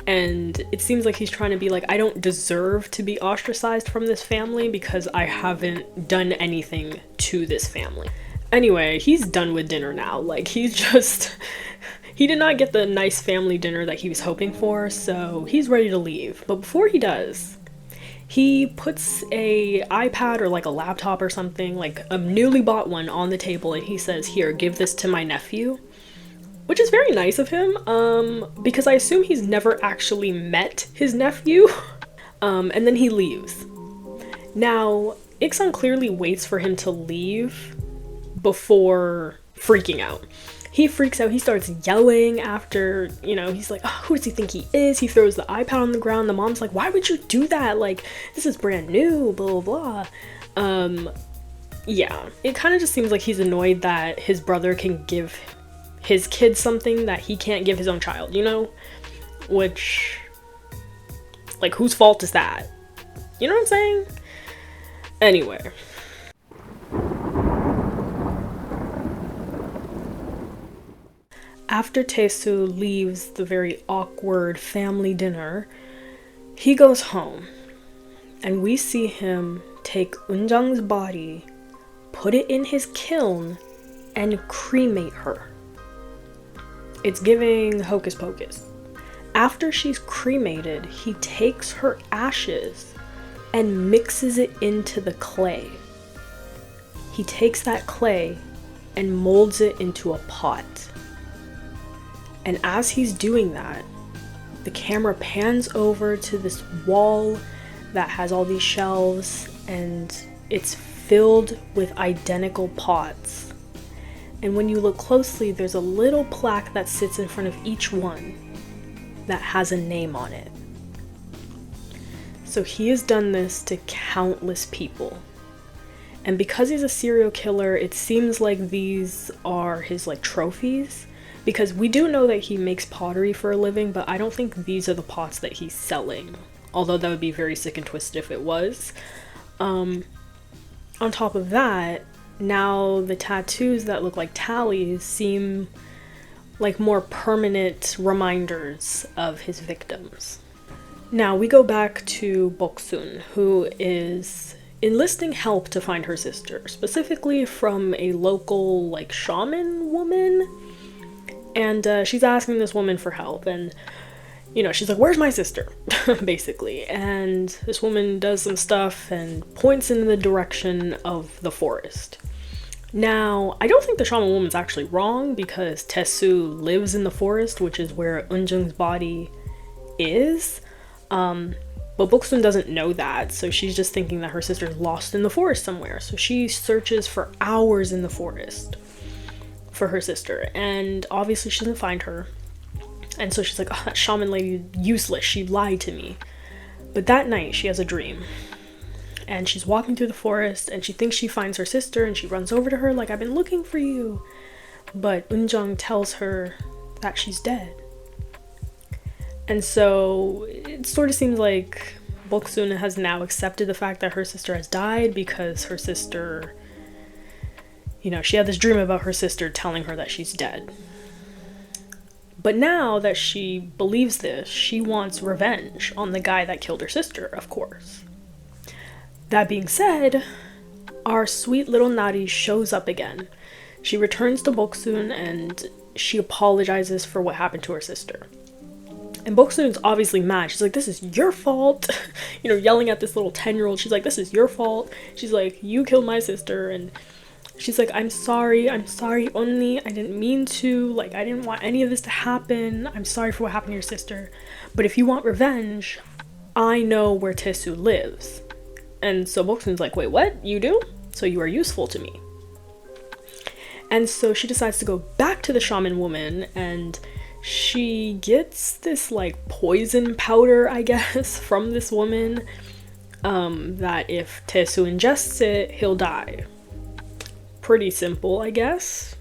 And it seems like he's trying to be like, I don't deserve to be ostracized from this family because I haven't done anything to this family. Anyway, he's done with dinner now. Like, he did not get the nice family dinner that he was hoping for, so he's ready to leave. But before he does, he puts a iPad or like a laptop or something, like a newly bought one, on the table, and he says, here, give this to my nephew. Which is very nice of him, because I assume he's never actually met his nephew. And then he leaves. Now, 𝘏𝑠ang clearly waits for him to leave before freaking out. He freaks out, he starts yelling after, you know, he's like, oh, who does he think he is? He throws the iPad on the ground. The mom's like, why would you do that? Like, this is brand new, blah, blah, blah. Yeah, it kind of just seems like he's annoyed that his brother can give his kid something that he can't give his own child, you know? Which, like, whose fault is that? You know what I'm saying? Anyway. After 𝘏𝑠oo leaves the very awkward family dinner, he goes home, and we see him take 𝑘𝙤𝙤's body, put it in his kiln, and cremate her. It's giving hocus pocus. After she's cremated, he takes her ashes and mixes it into the clay. He takes that clay and molds it into a pot. And as he's doing that, the camera pans over to this wall that has all these shelves, and it's filled with identical pots. And when you look closely, there's a little plaque that sits in front of each one that has a name on it. So he has done this to countless people. And because he's a serial killer, it seems like these are his like trophies. Because we do know that he makes pottery for a living, but I don't think these are the pots that he's selling. Although that would be very sick and twisted if it was. On top of that, now the tattoos that look like tallies seem like more permanent reminders of his victims. Now we go back to Bok-soon, who is enlisting help to find her sister, specifically from a local like shaman woman. And she's asking this woman for help, and you know, she's like, where's my sister? Basically. And this woman does some stuff and points in the direction of the forest. Now, I don't think the shaman woman's actually wrong, because 𝘏𝑠oo lives in the forest, which is where 𝑘𝙤𝙤's body is. But Bok-soon doesn't know that, so she's just thinking that her sister's lost in the forest somewhere. So she searches for hours in the forest for her sister, and obviously she doesn't find her. And so she's like, oh, that shaman lady, useless, she lied to me. But that night, she has a dream. And she's walking through the forest, and she thinks she finds her sister, and she runs over to her like, I've been looking for you. But 𝑘𝙤𝙤 tells her that she's dead. And so it sort of seems like 𝘏𝙤 has now accepted the fact that her sister has died, because her sister, you know, she had this dream about her sister telling her that she's dead. But now that she believes this, she wants revenge on the guy that killed her sister, of course. That being said, our sweet little 𝙾𝙤 shows up again. She returns to 𝘏𝙤 and she apologizes for what happened to her sister. And 𝘏𝙤's obviously mad. She's like, this is your fault. You know, yelling at this little 10-year-old. She's like, this is your fault. She's like, you killed my sister. And she's like, I'm sorry only. I didn't mean to. Like, I didn't want any of this to happen. I'm sorry for what happened to your sister. But if you want revenge, I know where 𝘏𝙤 lives. And so 𝘏𝙤's like, wait, what? You do? So you are useful to me. And so she decides to go back to the shaman woman, and she gets this like poison powder, I guess, from this woman, that if 𝘏𝙤 ingests it, he'll die. Pretty simple, I guess.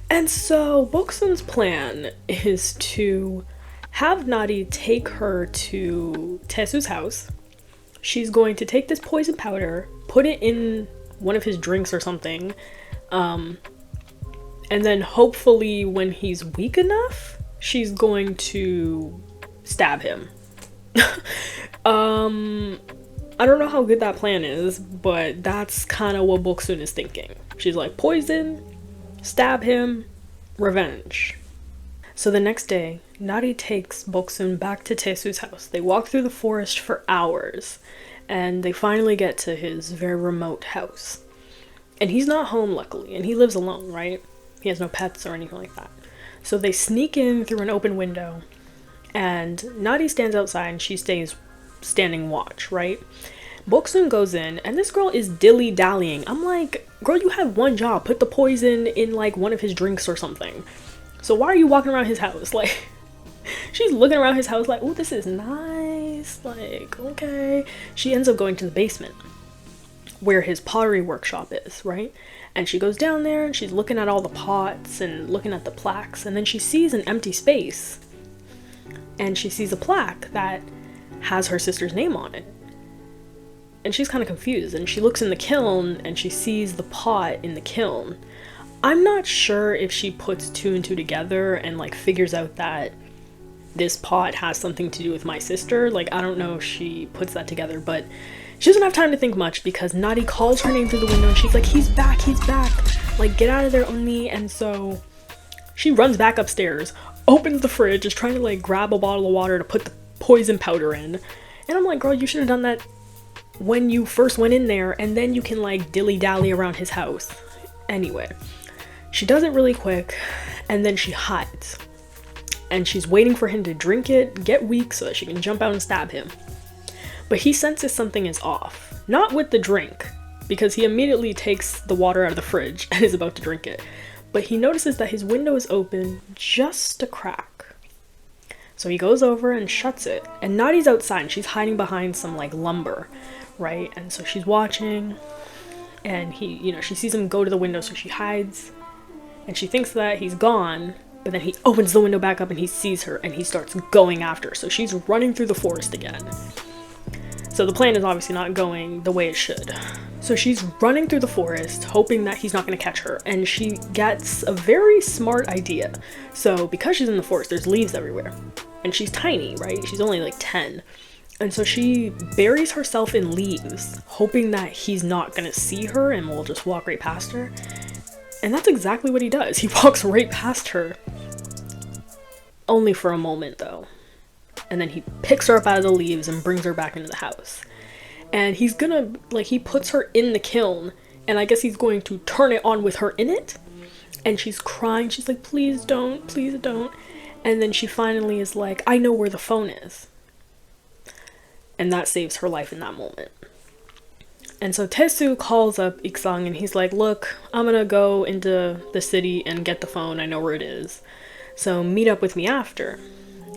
And so 𝘏𝙤's plan is to have 𝙾𝙤 take her to 𝘏𝙤's house. She's going to take this poison powder, put it in one of his drinks or something, and then hopefully when he's weak enough, she's going to stab him. I don't know how good that plan is, but that's kind of what 𝘏𝙤 is thinking. She's like, poison, stab him, revenge. So the next day, 𝙾𝙤 takes 𝘏𝙤 back to 𝘏𝙤's house. They walk through the forest for hours, and they finally get to his very remote house. And he's not home, luckily, and he lives alone, right? He has no pets or anything like that. So they sneak in through an open window, and 𝙾𝙤 stands outside and she stays standing watch, right? 𝘏𝙤 goes in, and this girl is dilly-dallying. I'm like, girl, you had one job. Put the poison in like one of his drinks or something. So why are you walking around his house? Like, she's looking around his house like, oh, this is nice. Like, okay. She ends up going to the basement where his pottery workshop is, right? And she goes down there and she's looking at all the pots and looking at the plaques, and then she sees an empty space, and she sees a plaque that has her sister's name on it. And she's kind of confused, and she looks in the kiln and she sees the pot in the kiln. I'm not sure if she puts two and two together and like figures out that this pot has something to do with my sister. Like, I don't know if she puts that together, but she doesn't have time to think much because 𝙾𝙤 calls her name through the window and she's like, he's back, like, get out of there, only. And so she runs back upstairs, opens the fridge, is trying to like grab a bottle of water to put the poison powder in. And I'm like, girl, you should have done that when you first went in there, and then you can like dilly-dally around his house. Anyway, she does it really quick, and then she hides. And she's waiting for him to drink it, get weak, so that she can jump out and stab him. But he senses something is off. Not with the drink, because he immediately takes the water out of the fridge and is about to drink it. But he notices that his window is open just a crack. So he goes over and shuts it. And 𝙾𝙤's outside and she's hiding behind some like lumber, right? And so she's watching, and he, you know, she sees him go to the window, so she hides. And she thinks that he's gone, but then he opens the window back up and he sees her and he starts going after her. So she's running through the forest again. So the plan is obviously not going the way it should. So she's running through the forest, hoping that he's not going to catch her, and she gets a very smart idea. So because she's in the forest, there's leaves everywhere, and she's tiny, right? She's only like 10. And so she buries herself in leaves, hoping that he's not going to see her and will just walk right past her. And that's exactly what he does. He walks right past her. Only for a moment, though. And then he picks her up out of the leaves and brings her back into the house. And he's gonna, like, he puts her in the kiln, and I guess he's going to turn it on with her in it. And she's crying. She's like, please don't, please don't. And then she finally is like, I know where the phone is. And that saves her life in that moment. And so 𝘏𝙤 calls up 𝘏𝙤 and he's like, look, I'm gonna go into the city and get the phone. I know where it is. So meet up with me after.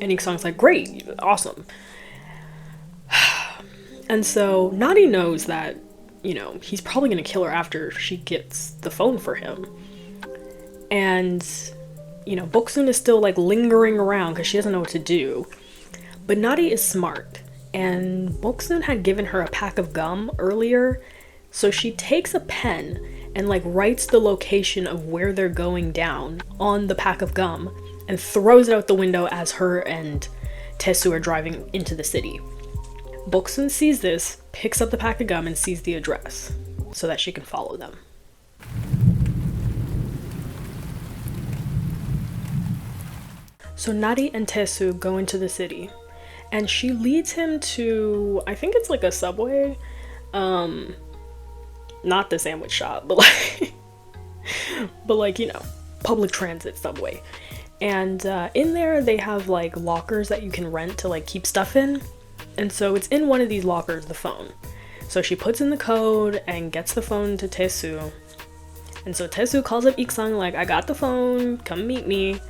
And 𝘏𝙤's like, great, awesome. And so 𝙾𝙤 knows that, you know, he's probably gonna kill her after she gets the phone for him. And, you know, 𝘏𝙤 is still like lingering around because she doesn't know what to do. But 𝙞𝙠 is smart, and 𝙏𝙤 had given her a pack of gum earlier, so she takes a pen and like writes the location of where they're going down on the pack of gum and throws it out the window as her and 𝘏𝑠oo are driving into the city. 𝙏𝙤 sees this, picks up the pack of gum and sees the address so that she can follow them. So 𝙞𝙠 and 𝘏𝑠oo go into the city and she leads him to, I think it's like a Subway, not the sandwich shop, but like, you know, public transit Subway. And in there they have like lockers that you can rent to like keep stuff in. And so it's in one of these lockers, the phone. So she puts in the code and gets the phone to 𝘏𝑠oo. And so 𝘏𝑠oo calls up 𝘏𝑗 like, I got the phone, come meet me.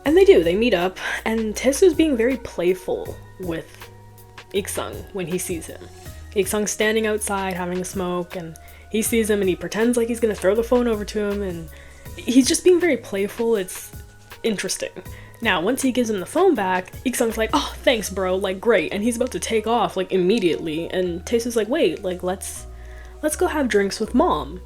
And they do, they meet up, and 𝘏𝑠oo's being very playful with 𝘏𝑗 when he sees him. 𝘏𝑗's standing outside having a smoke, and he sees him and he pretends like he's gonna throw the phone over to him, and he's just being very playful. It's interesting. Now, once he gives him the phone back, 𝘏𝑗's like, oh, thanks bro, like great, and he's about to take off like immediately, and 𝘏𝑠oo's like, wait, like let's go have drinks with mom.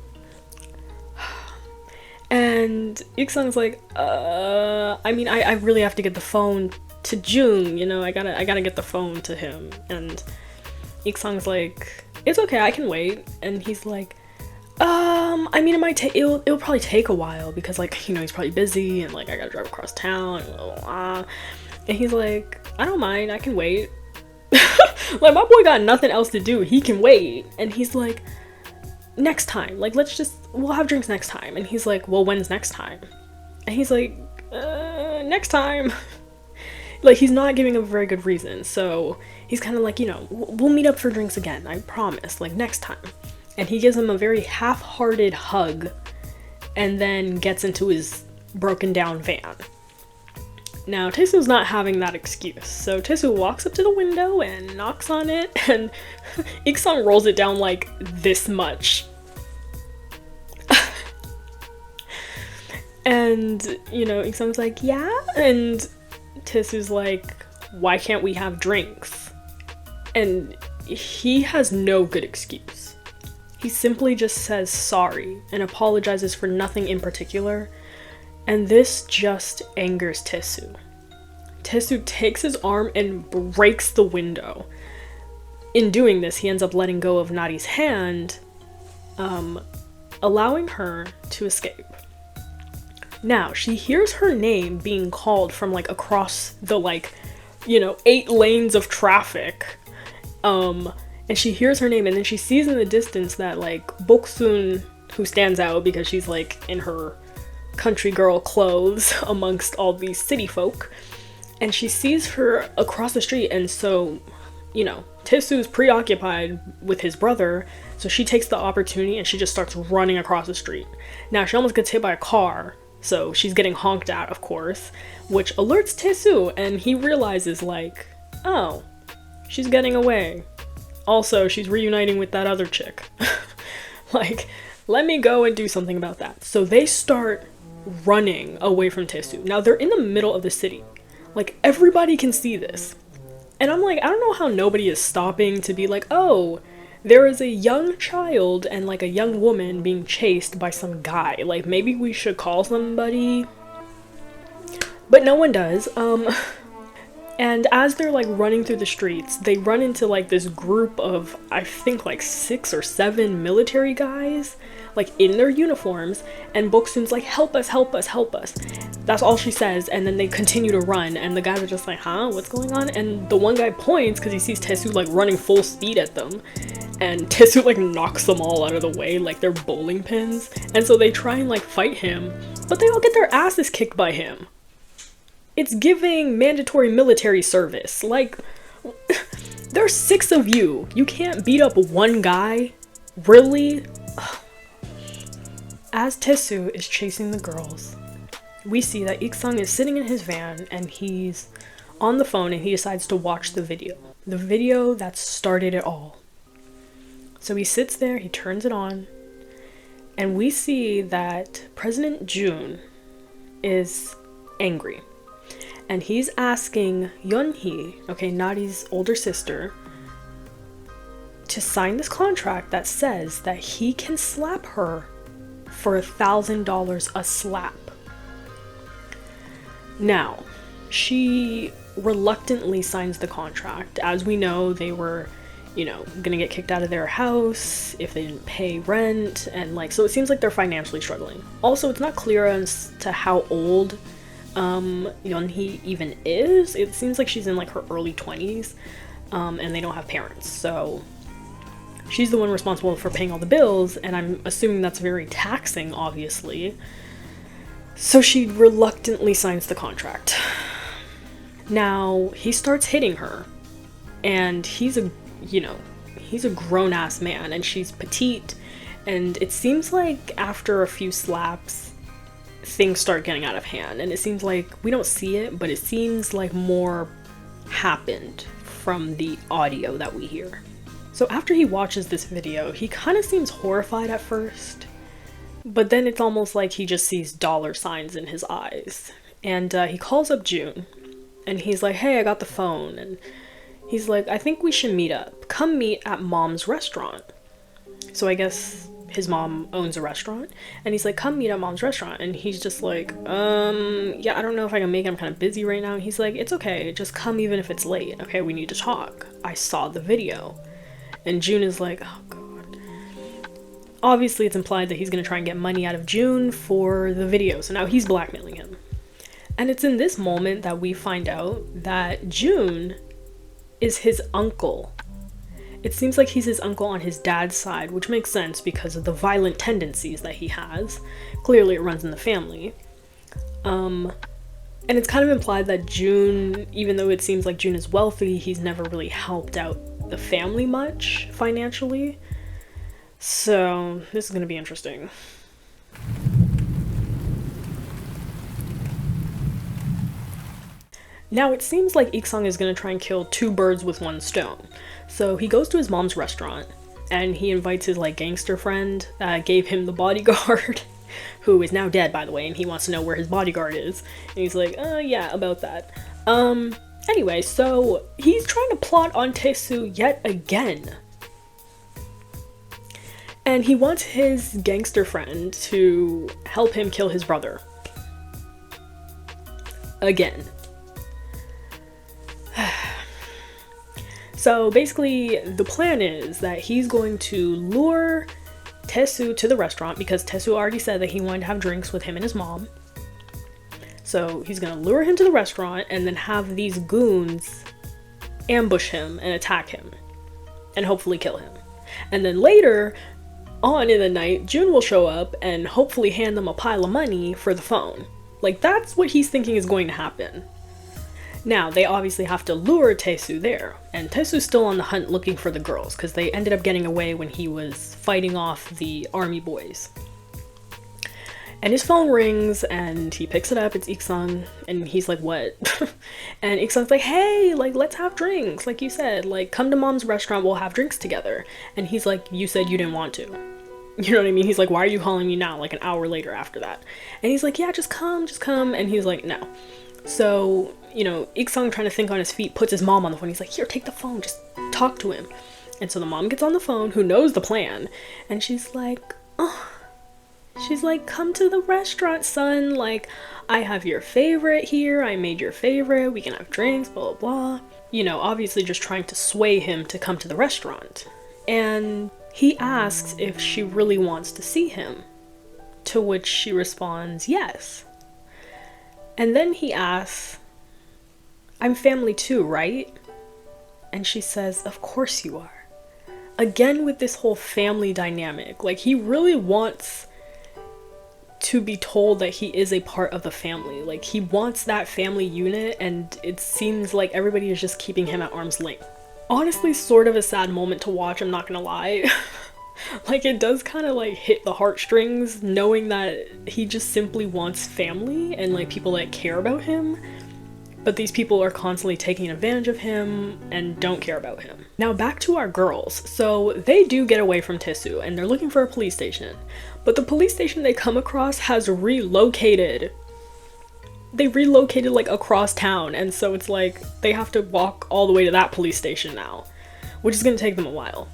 And 𝘏𝑗's like, I mean, I really have to get the phone to June, you know, I gotta get the phone to him. And 𝘏𝑗's like, it's okay, I can wait. And he's like, I mean, it'll probably take a while because, like, you know, he's probably busy and like I gotta drive across town and blah, blah, blah. And he's like, I don't mind, I can wait. Like, my boy got nothing else to do, he can wait. And he's like, next time, like we'll have drinks next time. And he's like, well, when's next time? And he's like, next time. Like, he's not giving a very good reason, so he's kind of like, you know, we'll meet up for drinks again, I promise, like next time. And he gives him a very half-hearted hug and then gets into his broken down van. Now, 𝘏𝑠oo's not having that excuse, so 𝘏𝑠oo walks up to the window and knocks on it, and 𝘏𝑗 rolls it down like this much. And, you know, 𝘏𝑗's like, yeah? And 𝘏𝑠oo's like, why can't we have drinks? And he has no good excuse. He simply just says sorry and apologizes for nothing in particular. And this just angers 𝘏𝑠oo. 𝘏𝑠oo takes his arm and breaks the window. In doing this, he ends up letting go of 𝙞𝙠's hand, allowing her to escape. Now, she hears her name being called from like across the, like, you know, 8 lanes of traffic. And she hears her name, and then she sees in the distance that like 𝙏𝑘𝑠oo𝑠, who stands out because she's like in her country girl clothes amongst all these city folk, and she sees her across the street. And so, you know, 𝘏𝑠oo's preoccupied with his brother, so she takes the opportunity and she just starts running across the street. Now, she almost gets hit by a car, so she's getting honked at, of course, which alerts 𝘏𝑠oo, and he realizes like, oh, she's getting away. Also, she's reuniting with that other chick. Like, let me go and do something about that. So they start running away from 𝘏𝑠oo. Now, they're in the middle of the city. Like, everybody can see this. And I'm like, I don't know how nobody is stopping to be like, oh, there is a young child and like a young woman being chased by some guy. Like, maybe we should call somebody. But no one does. And as they're like running through the streets, they run into like this group of, I think like 6 or 7 military guys, like in their uniforms, and 𝙏𝑘𝑠oo𝑠's like, help us, help us, help us. That's all she says, and then they continue to run, and the guys are just like, huh, what's going on? And the one guy points because he sees 𝘏𝑠oo like running full speed at them, and 𝘏𝑠oo like knocks them all out of the way like they're bowling pins. And so they try and like fight him, but they all get their asses kicked by him. It's giving mandatory military service. Like, there's 6 of you. You can't beat up one guy? Really? As 𝘏𝑠oo is chasing the girls, we see that 𝘏𝑗 is sitting in his van and he's on the phone and he decides to watch the video. The video that started it all. So he sits there, he turns it on, and we see that President June is angry. and he's asking Yeonhee, okay, Nadi's older sister, to sign this contract that says that he can slap her for $1,000 a slap. Now, she reluctantly signs the contract. As we know, they were, you know, gonna get kicked out of their house if they didn't pay rent, and like, so it seems like they're financially struggling. Also, it's not clear as to how old Yeonhee even is. It seems like she's in like her early 20s, and they don't have parents, so she's the one responsible for paying all the bills, and I'm assuming that's very taxing, obviously. So she reluctantly signs the contract. Now, he starts hitting her, and he's a grown-ass man, and she's petite, and it seems like after a few slaps, things start getting out of hand, and it seems like, we don't see it, but it seems like more happened from the audio that we hear. So after he watches this video, he kind of seems horrified at first, but then it's almost like he just sees dollar signs in his eyes. And he calls up June, and he's like, hey, I got the phone, and he's like, I think we should meet up. Come meet at Mom's restaurant. So I guess his mom owns a restaurant, and he's like, come meet at Mom's restaurant. And he's just like, yeah, I don't know if I can make it. I'm kind of busy right now. And he's like, it's okay, just come even if it's late. Okay, we need to talk. I saw the video. And June is like, oh god. Obviously it's implied that he's gonna try and get money out of June for the video, so now he's blackmailing him. And it's in this moment that we find out that June is his uncle. It seems like he's his uncle on his dad's side, which makes sense because of the violent tendencies that he has. Clearly it runs in the family. And it's kind of implied that June, even though it seems like June is wealthy, he's never really helped out the family much financially. So this is going to be interesting. Now it seems like Ik-sung is going to try and kill two birds with one stone. So he goes to his mom's restaurant and he invites his like gangster friend that gave him the bodyguard, who is now dead by the way, and he wants to know where his bodyguard is. And he's like, yeah, about that. Anyway, so he's trying to plot on Tae-soo yet again. And he wants his gangster friend to help him kill his brother. Again. So basically, the plan is that he's going to lure Tae-soo to the restaurant because Tae-soo already said that he wanted to have drinks with him and his mom. So he's gonna lure him to the restaurant and then have these goons ambush him and attack him and hopefully kill him. And then later on in the night, June will show up and hopefully hand them a pile of money for the phone. Like, that's what he's thinking is going to happen. Now, they obviously have to lure Tae-soo there, and Tae-soo's still on the hunt looking for the girls because they ended up getting away when he was fighting off the army boys. And his phone rings and he picks it up, it's Ik-sung, and he's like, what? And Ik-sung's like, hey, like, let's have drinks, like you said, like, come to Mom's restaurant, we'll have drinks together. And he's like, you said you didn't want to. You know what I mean? He's like, why are you calling me now, like an hour later after that? And he's like, yeah, just come. And he's like, no. So, you know, Ik-sung, trying to think on his feet, puts his mom on the phone. He's like, here, take the phone, just talk to him. And so the mom gets on the phone, who knows the plan, and she's like, oh. She's like, come to the restaurant, son. Like, I have your favorite here. I made your favorite. We can have drinks, blah, blah, blah. You know, obviously just trying to sway him to come to the restaurant. And he asks if she really wants to see him, to which she responds, yes. And then he asks, I'm family too, right? And she says, of course you are. Again with this whole family dynamic. Like, he really wants to be told that he is a part of the family. Like, he wants that family unit, and it seems like everybody is just keeping him at arm's length. Honestly, sort of a sad moment to watch, I'm not gonna lie. Like, it does kind of like hit the heartstrings knowing that he just simply wants family and like people that care about him, but these people are constantly taking advantage of him and don't care about him. Now back to our girls. So they do get away from Tae-soo and they're looking for a police station, but the police station they come across has relocated. they relocated like across town, and so it's like they have to walk all the way to that police station now, which is gonna take them a while.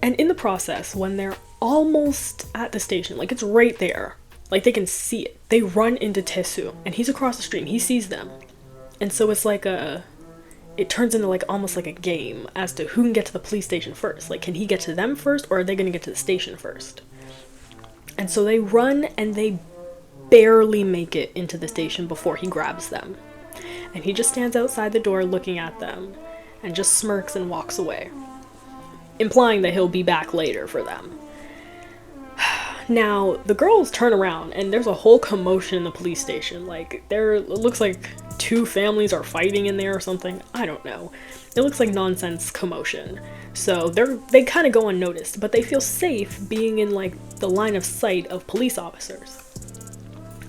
And in the process, when they're almost at the station, like it's right there, like they can see it, they run into 𝙤𝙤, and he's across the street and he sees them. And so it's like it turns into like almost like a game as to who can get to the police station first. Like, can he get to them first, or are they gonna get to the station first? And so they run, and they barely make it into the station before he grabs them. And he just stands outside the door looking at them and just smirks and walks away, implying that he'll be back later for them. Now, the girls turn around and there's a whole commotion in the police station. Like, it looks like two families are fighting in there or something. I don't know. It looks like nonsense commotion. So they kind of go unnoticed, but they feel safe being in like the line of sight of police officers.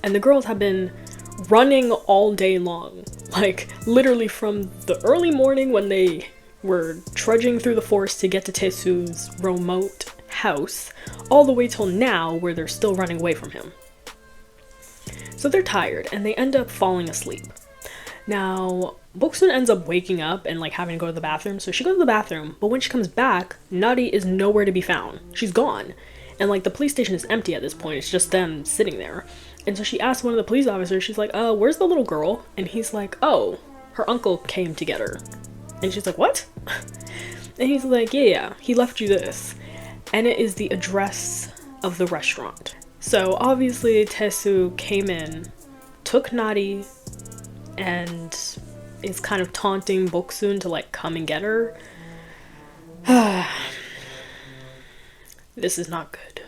And the girls have been running all day long. Like, literally from the early morning when they were trudging through the forest to get to 𝙤𝙤's remote house, all the way till now where they're still running away from him. So they're tired and they end up falling asleep. Now, 𝙤𝙤 ends up waking up and like having to go to the bathroom, so she goes to the bathroom, but when she comes back, 𝙞𝙤 is nowhere to be found. She's gone. And like the police station is empty at this point, it's just them sitting there. And so she asks one of the police officers, she's like, where's the little girl? And he's like, oh, her uncle came to get her. And she's like, what? And he's like, yeah, he left you this. And it is the address of the restaurant. So obviously 𝙤𝙤 came in, took 𝙞𝙤, and is kind of taunting 𝙤𝙤 to like come and get her. This is not good.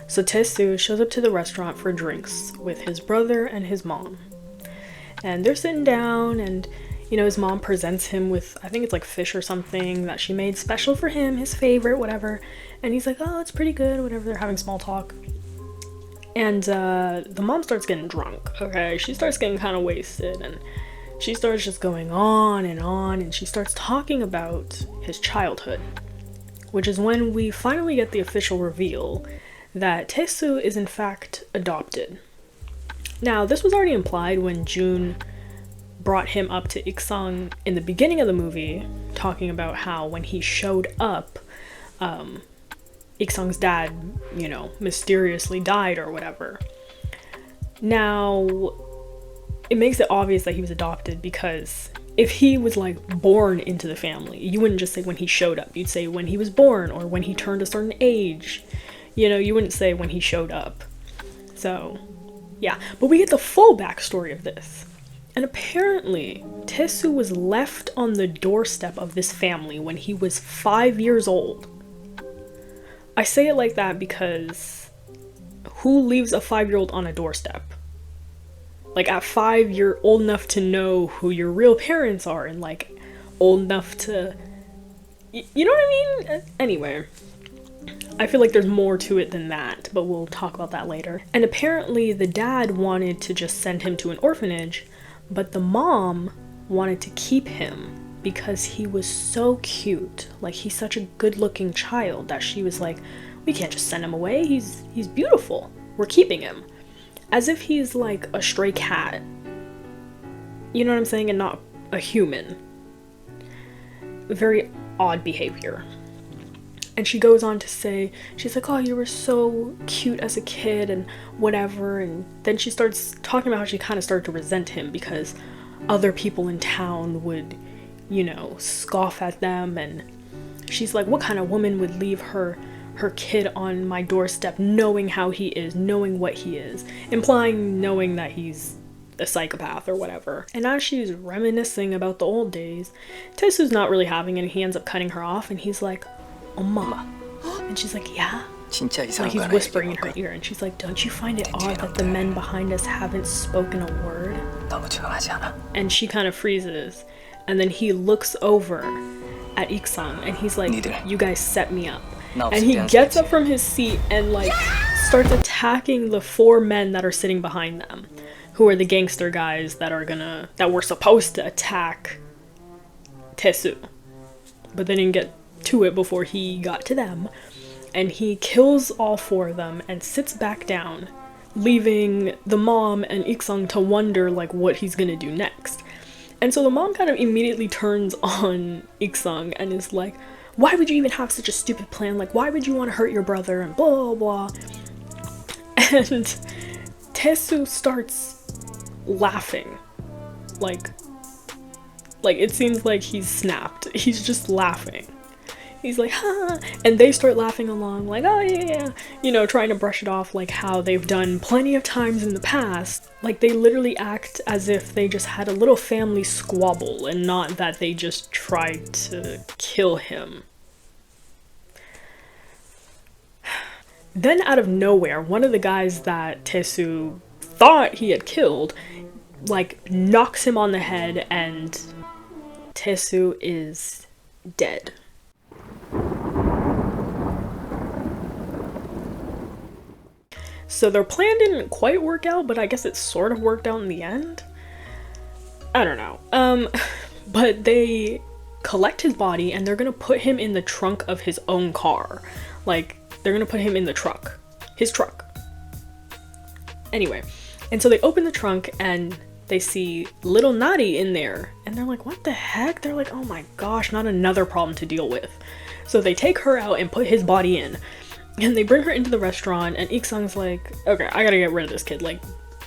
So 𝙤𝙤 shows up to the restaurant for drinks with his brother and his mom. And they're sitting down, and you know, his mom presents him with, I think it's like fish or something that she made special for him, his favorite, whatever. And he's like, oh, it's pretty good, whatever. They're having small talk. And the mom starts getting drunk, okay? She starts getting kind of wasted, and she starts just going on, and she starts talking about his childhood, which is when we finally get the official reveal that 𝙤𝙤 is in fact adopted. Now, this was already implied when June brought him up to Ik-sung in the beginning of the movie, talking about how when he showed up, Ik-sung's dad, you know, mysteriously died or whatever. Now, it makes it obvious that he was adopted, because if he was like born into the family, you wouldn't just say when he showed up, you'd say when he was born or when he turned a certain age. You know, you wouldn't say when he showed up. So, yeah. But we get the full backstory of this. And apparently, 𝙤𝙤 was left on the doorstep of this family when he was 5 years old. I say it like that because who leaves a 5-year-old on a doorstep? Like, at 5, you're old enough to know who your real parents are, and like old enough to, you know what I mean? Anyway, I feel like there's more to it than that, but we'll talk about that later. And apparently the dad wanted to just send him to an orphanage, but the mom wanted to keep him because he was so cute. Like, he's such a good-looking child that she was like, we can't just send him away. He's beautiful. We're keeping him. As if he's like a stray cat. You know what I'm saying? And not a human. Very odd behavior. And she goes on to say, she's like, oh, you were so cute as a kid and whatever. And then she starts talking about how she kind of started to resent him because other people in town would, you know, scoff at them. And she's like, what kind of woman would leave her kid on my doorstep knowing how he is, knowing what he is, implying knowing that he's a psychopath or whatever. And as she's reminiscing about the old days, 𝙤𝙤's not really having it, and he ends up cutting her off, and he's like, 엄마. And she's like, yeah? Like, he's whispering in her ear, and she's like, don't you find it odd that the men behind us haven't spoken a word? And she kind of freezes, and then he looks over at Ik-sung, and he's like, you guys set me up. And he gets up from his seat and like starts attacking the 4 men that are sitting behind them, who are the gangster guys that were supposed to attack 𝙤𝙤, but they didn't get to it before he got to them, and he kills all 4 of them and sits back down, leaving the mom and 𝙤𝙤 to wonder like what he's gonna do next. And so the mom kind of immediately turns on 𝙤𝙤 and is like, why would you even have such a stupid plan? Like, why would you want to hurt your brother? And blah, blah, blah. And 𝙤𝙤 starts laughing. Like it seems like he's snapped. He's just laughing. He's like, ha! And they start laughing along, like, oh yeah, you know, trying to brush it off like how they've done plenty of times in the past. Like, they literally act as if they just had a little family squabble and not that they just tried to kill him. Then out of nowhere, one of the guys that 𝙤𝙤 thought he had killed, like, knocks him on the head, and 𝙤𝙤 is dead. So their plan didn't quite work out, but I guess it sort of worked out in the end. I don't know. But they collect his body and they're gonna put him in the trunk of his own car. Like, they're gonna put him in the truck. His truck. Anyway, and so they open the trunk and they see little 𝙤𝙩𝙤 in there. And they're like, what the heck? They're like, oh my gosh, not another problem to deal with. So they take her out and put his body in. And they bring her into the restaurant, and 𝙤𝙤's like, okay, I gotta get rid of this kid, like,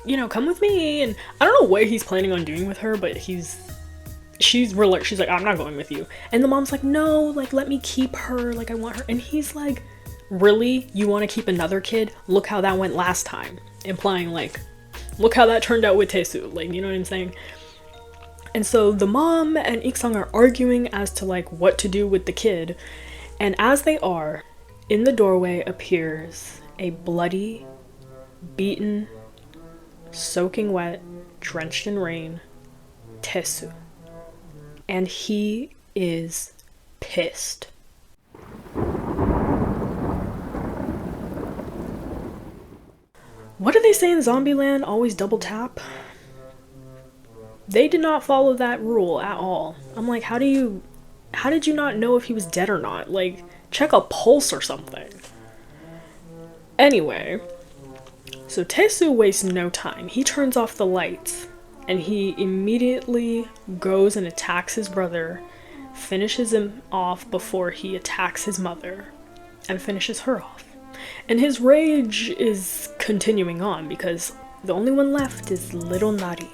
you know, come with me. And I don't know what he's planning on doing with her, but she's like, I'm not going with you. And the mom's like, no, like, let me keep her, like, I want her. And he's like, really? You want to keep another kid? Look how that went last time. Implying, like, look how that turned out with 𝙤𝙤, like, you know what I'm saying? And so the mom and 𝙤𝙤 are arguing as to, like, what to do with the kid. And as they are, in the doorway appears a bloody, beaten, soaking wet, drenched in rain 𝙤𝙤. And he is pissed. What do they say in Zombieland? Always double tap? They did not follow that rule at all. I'm like, how did you not know if he was dead or not? Like, check a pulse or something. Anyway, so 𝙤𝙤 wastes no time. He turns off the lights and he immediately goes and attacks his brother, finishes him off before he attacks his mother, and finishes her off. And his rage is continuing on because the only one left is little 𝙤𝙩𝙤.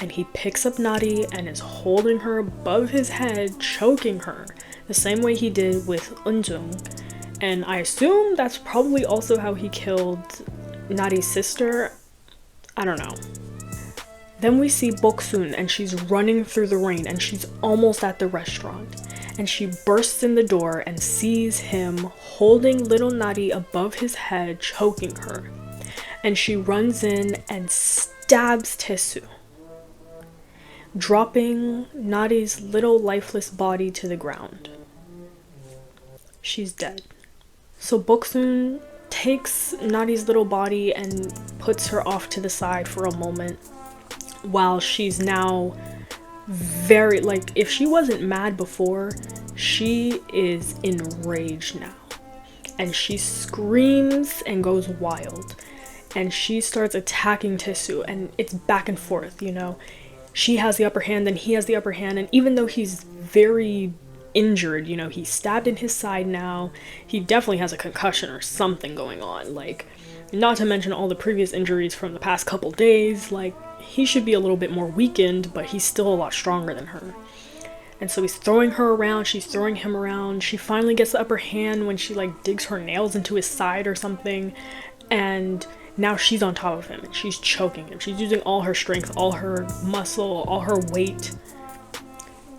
And he picks up 𝙤𝙩𝙤 and is holding her above his head, choking her, the same way he did with 𝘠𝑗ung. And I assume that's probably also how he killed 𝙤𝙩𝙤's sister. I don't know. Then we see 𝑏oksoon and she's running through the rain and she's almost at the restaurant. And she bursts in the door and sees him holding little 𝙤𝙩𝙤 above his head, choking her. And she runs in and stabs 𝙤𝙤, dropping 𝙤𝙩𝙤's little lifeless body to the ground. She's dead. So 𝑏oksoon takes 𝙤𝙩𝙤's little body and puts her off to the side for a moment, while she's now very, like, if she wasn't mad before, she is enraged now. And she screams and goes wild. And she starts attacking 𝙤𝙤, and it's back and forth, you know. She has the upper hand, then he has the upper hand, and even though he's very injured, you know, he's stabbed in his side now, he definitely has a concussion or something going on, like, not to mention all the previous injuries from the past couple days, like, he should be a little bit more weakened, but he's still a lot stronger than her. And so he's throwing her around, she's throwing him around, she finally gets the upper hand when she, like, digs her nails into his side or something, and now she's on top of him and she's choking him. She's using all her strength, all her muscle, all her weight.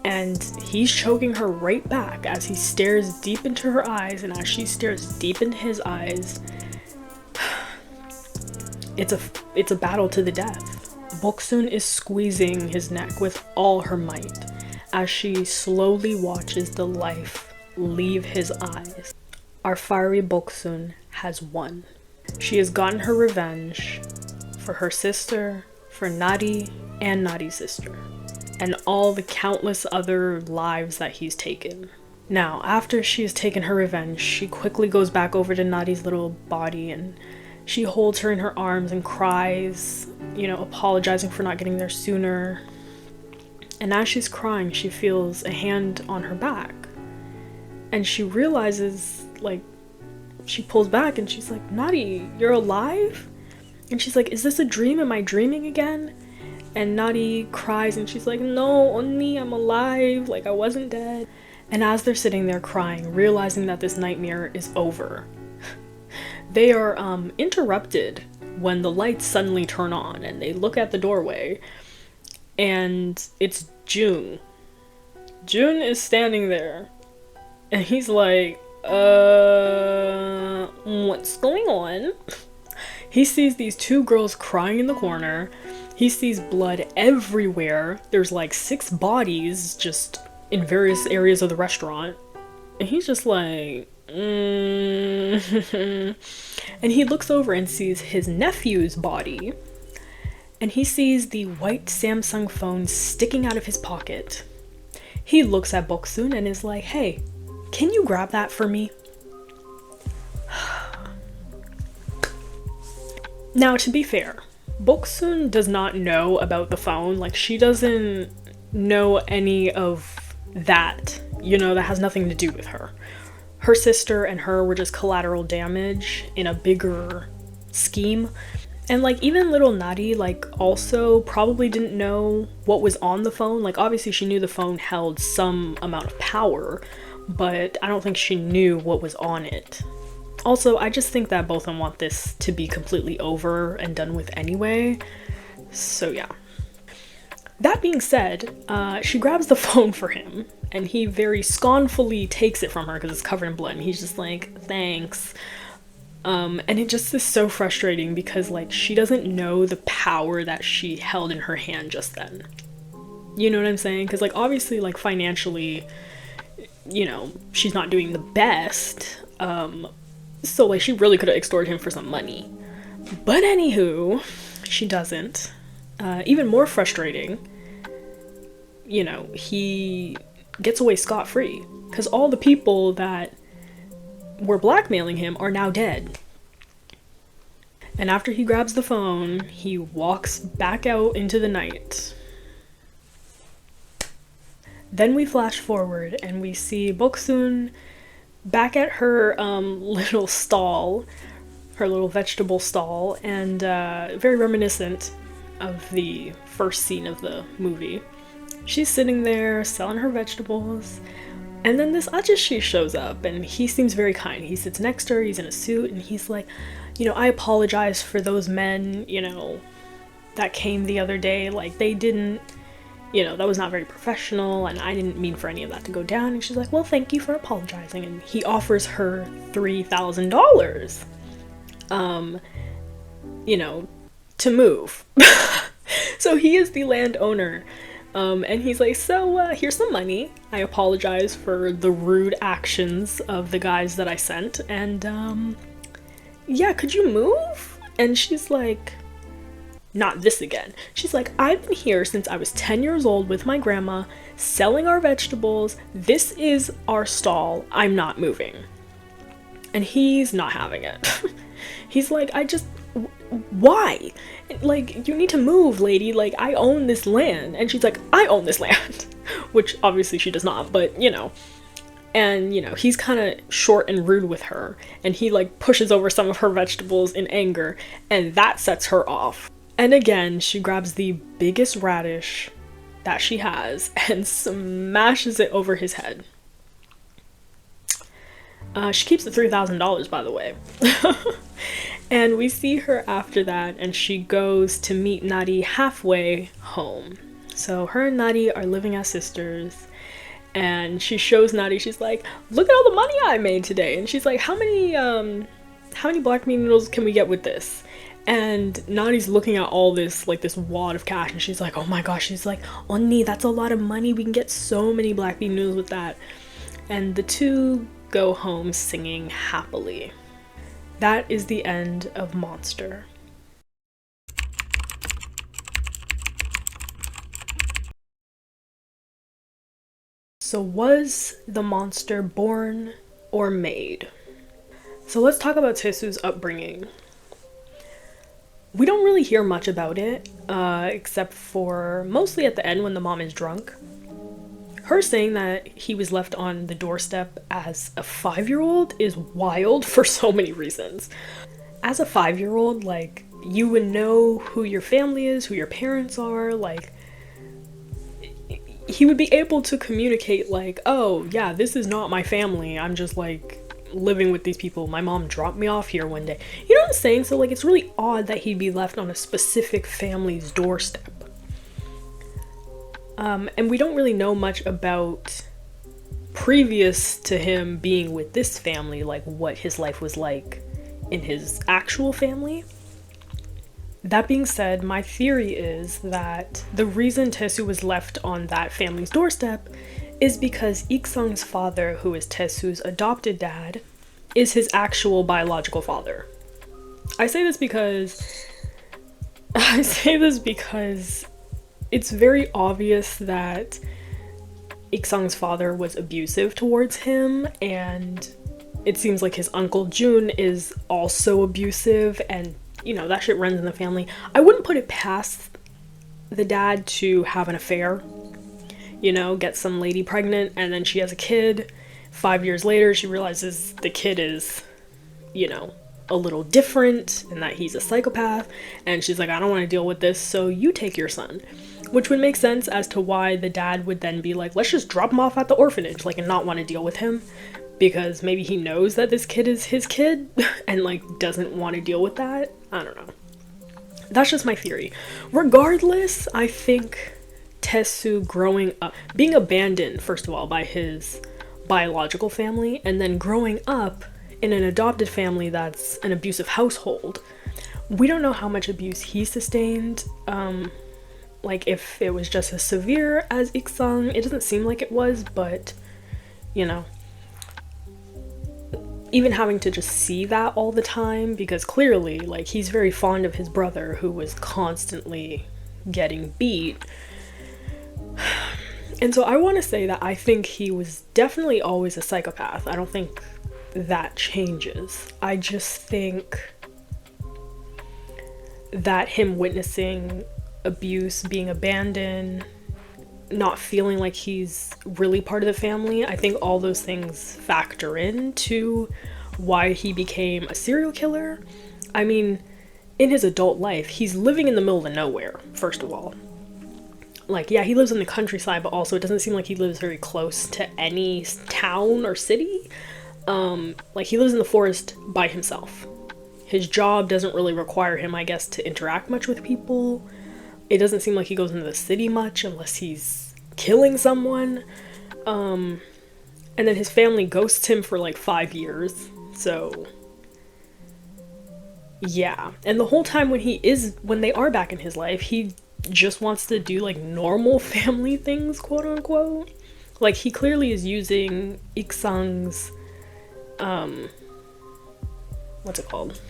And he's choking her right back as he stares deep into her eyes, and as she stares deep into his eyes, it's a battle to the death. 𝑏oksoon is squeezing his neck with all her might as she slowly watches the life leave his eyes. Our fiery 𝑏oksoon has won. She has gotten her revenge for her sister, for 𝙤𝙩𝙤 and 𝙤𝙩𝙤's sister, and all the countless other lives that he's taken. Now, after she has taken her revenge, she quickly goes back over to 𝘏𝑗's little body and she holds her in her arms and cries, you know, apologizing for not getting there sooner. And as she's crying, she feels a hand on her back. And she realizes, like, she pulls back and she's like, 𝘏𝑗, you're alive? And she's like, is this a dream? Am I dreaming again? And 𝘏𝑗 cries and she's like, no, onni, I'm alive, like I wasn't dead. And as they're sitting there crying, realizing that this nightmare is over, they are interrupted when the lights suddenly turn on and they look at the doorway and it's Jung. Jun is standing there and he's like, what's going on? He sees these two girls crying in the corner. He sees blood everywhere. There's like 6 bodies just in various areas of the restaurant. And he's just like, And he looks over and sees his nephew's body. And he sees the white Samsung phone sticking out of his pocket. He looks at Boksun and is like, hey, can you grab that for me? Now, to be fair, Boksun does not know about the phone. Like, she doesn't know any of that, you know, that has nothing to do with her. Her sister and her were just collateral damage in a bigger scheme. And like, even little 𝘏𝑗, like, also probably didn't know what was on the phone. Like, obviously she knew the phone held some amount of power, but I don't think she knew what was on it. Also, I just think that both of them want this to be completely over and done with anyway. So yeah. That being said, she grabs the phone for him and he very scornfully takes it from her because it's covered in blood and he's just like, thanks. And it just is so frustrating because, like, she doesn't know the power that she held in her hand just then. You know what I'm saying? Because, like, obviously, like, financially, you know, she's not doing the best. So, like, she really could have extorted him for some money. But anywho, she doesn't. Even more frustrating, you know, he gets away scot-free. Because all the people that were blackmailing him are now dead. And after he grabs the phone, he walks back out into the night. Then we flash forward and we see Boksun back at her little stall, her little vegetable stall, and very reminiscent of the first scene of the movie. She's sitting there selling her vegetables. And then this ajashi shows up and he seems very kind. He sits next to her, he's in a suit, and he's like, you know, I apologize for those men, you know, that came the other day. Like, they didn't, you know, that was not very professional and I didn't mean for any of that to go down. And she's like, well, thank you for apologizing. And he offers her $3,000, you know, to move. So he is the landowner. And he's like, so here's some money. I apologize for the rude actions of the guys that I sent. And yeah, could you move? And she's like, not this again. She's like, I've been here since I was 10 years old with my grandma, selling our vegetables. This is our stall. I'm not moving. And he's not having it. He's like, why? Like, you need to move, lady. Like, I own this land. And she's like, I own this land. Which obviously she does not, but you know. And, you know, he's kind of short and rude with her. And he, like, pushes over some of her vegetables in anger. And that sets her off. And again, she grabs the biggest radish that she has and smashes it over his head. She keeps the $3,000, by the way. And we see her after that, and she goes to meet 𝘏𝑗 halfway home. So her and 𝘏𝑗 are living as sisters, and she shows 𝘏𝑗, she's like, look at all the money I made today. And she's like, how many black bean noodles can we get with this? And 𝘏𝑗's looking at all this, like, this wad of cash, and she's like, oh my gosh, she's like, onni, that's a lot of money. We can get so many black bean noodles with that. And the two go home singing happily. That is the end of Monster. So was the monster born or made? So let's talk about 𝘏𝑠U's upbringing. We don't really hear much about it, except for mostly at the end when the mom is drunk. Her saying that he was left on the doorstep as a 5-year-old is wild for so many reasons. As a 5-year-old, like, you would know who your family is, who your parents are, like, he would be able to communicate like, oh yeah, this is not my family, I'm just like living with these people, my mom dropped me off here one day. You know what I'm saying? So like, it's really odd that he'd be left on a specific family's doorstep. And we don't really know much about previous to him being with this family, like what his life was like in his actual family. That being said, my theory is that the reason 𝘏𝑠U was left on that family's doorstep is because 𝘏𝑗ung's father, who is 𝘏𝑠U's adopted dad, is his actual biological father. I say this because it's very obvious that 𝘏𝑗ung's father was abusive towards him, and it seems like his uncle Jun is also abusive, and you know, that shit runs in the family. I wouldn't put it past the dad to have an affair, you know, get some lady pregnant and then she has a kid. 5 years later, she realizes the kid is, you know, a little different and that he's a psychopath. And she's like, I don't want to deal with this, so you take your son. Which would make sense as to why the dad would then be like, let's just drop him off at the orphanage, like, and not want to deal with him. Because maybe he knows that this kid is his kid and like doesn't want to deal with that. I don't know. That's just my theory. Regardless, I think 𝘏𝑠U growing up, being abandoned, first of all, by his biological family, and then growing up in an adopted family that's an abusive household. We don't know how much abuse he sustained. Like if it was just as severe as 𝘏𝑗ung. It doesn't seem like it was, but you know. Even having to just see that all the time, because clearly, like, he's very fond of his brother who was constantly getting beat. And so I want to say that I think he was definitely always a psychopath. I don't think that changes. I just think that him witnessing abuse, being abandoned, not feeling like he's really part of the family, I think all those things factor into why he became a serial killer. I mean, in his adult life, he's living in the middle of nowhere, first of all. Like, yeah, he lives in the countryside, but also it doesn't seem like he lives very close to any town or city. Like, he lives in the forest by himself. His job doesn't really require him, I guess, to interact much with people. It doesn't seem like he goes into the city much unless he's killing someone. And then his family ghosts him for like 5 years. So yeah. And the whole time when they are back in his life, he just wants to do like normal family things, quote unquote. Like, he clearly is using 𝘏𝑗ung's what's it called?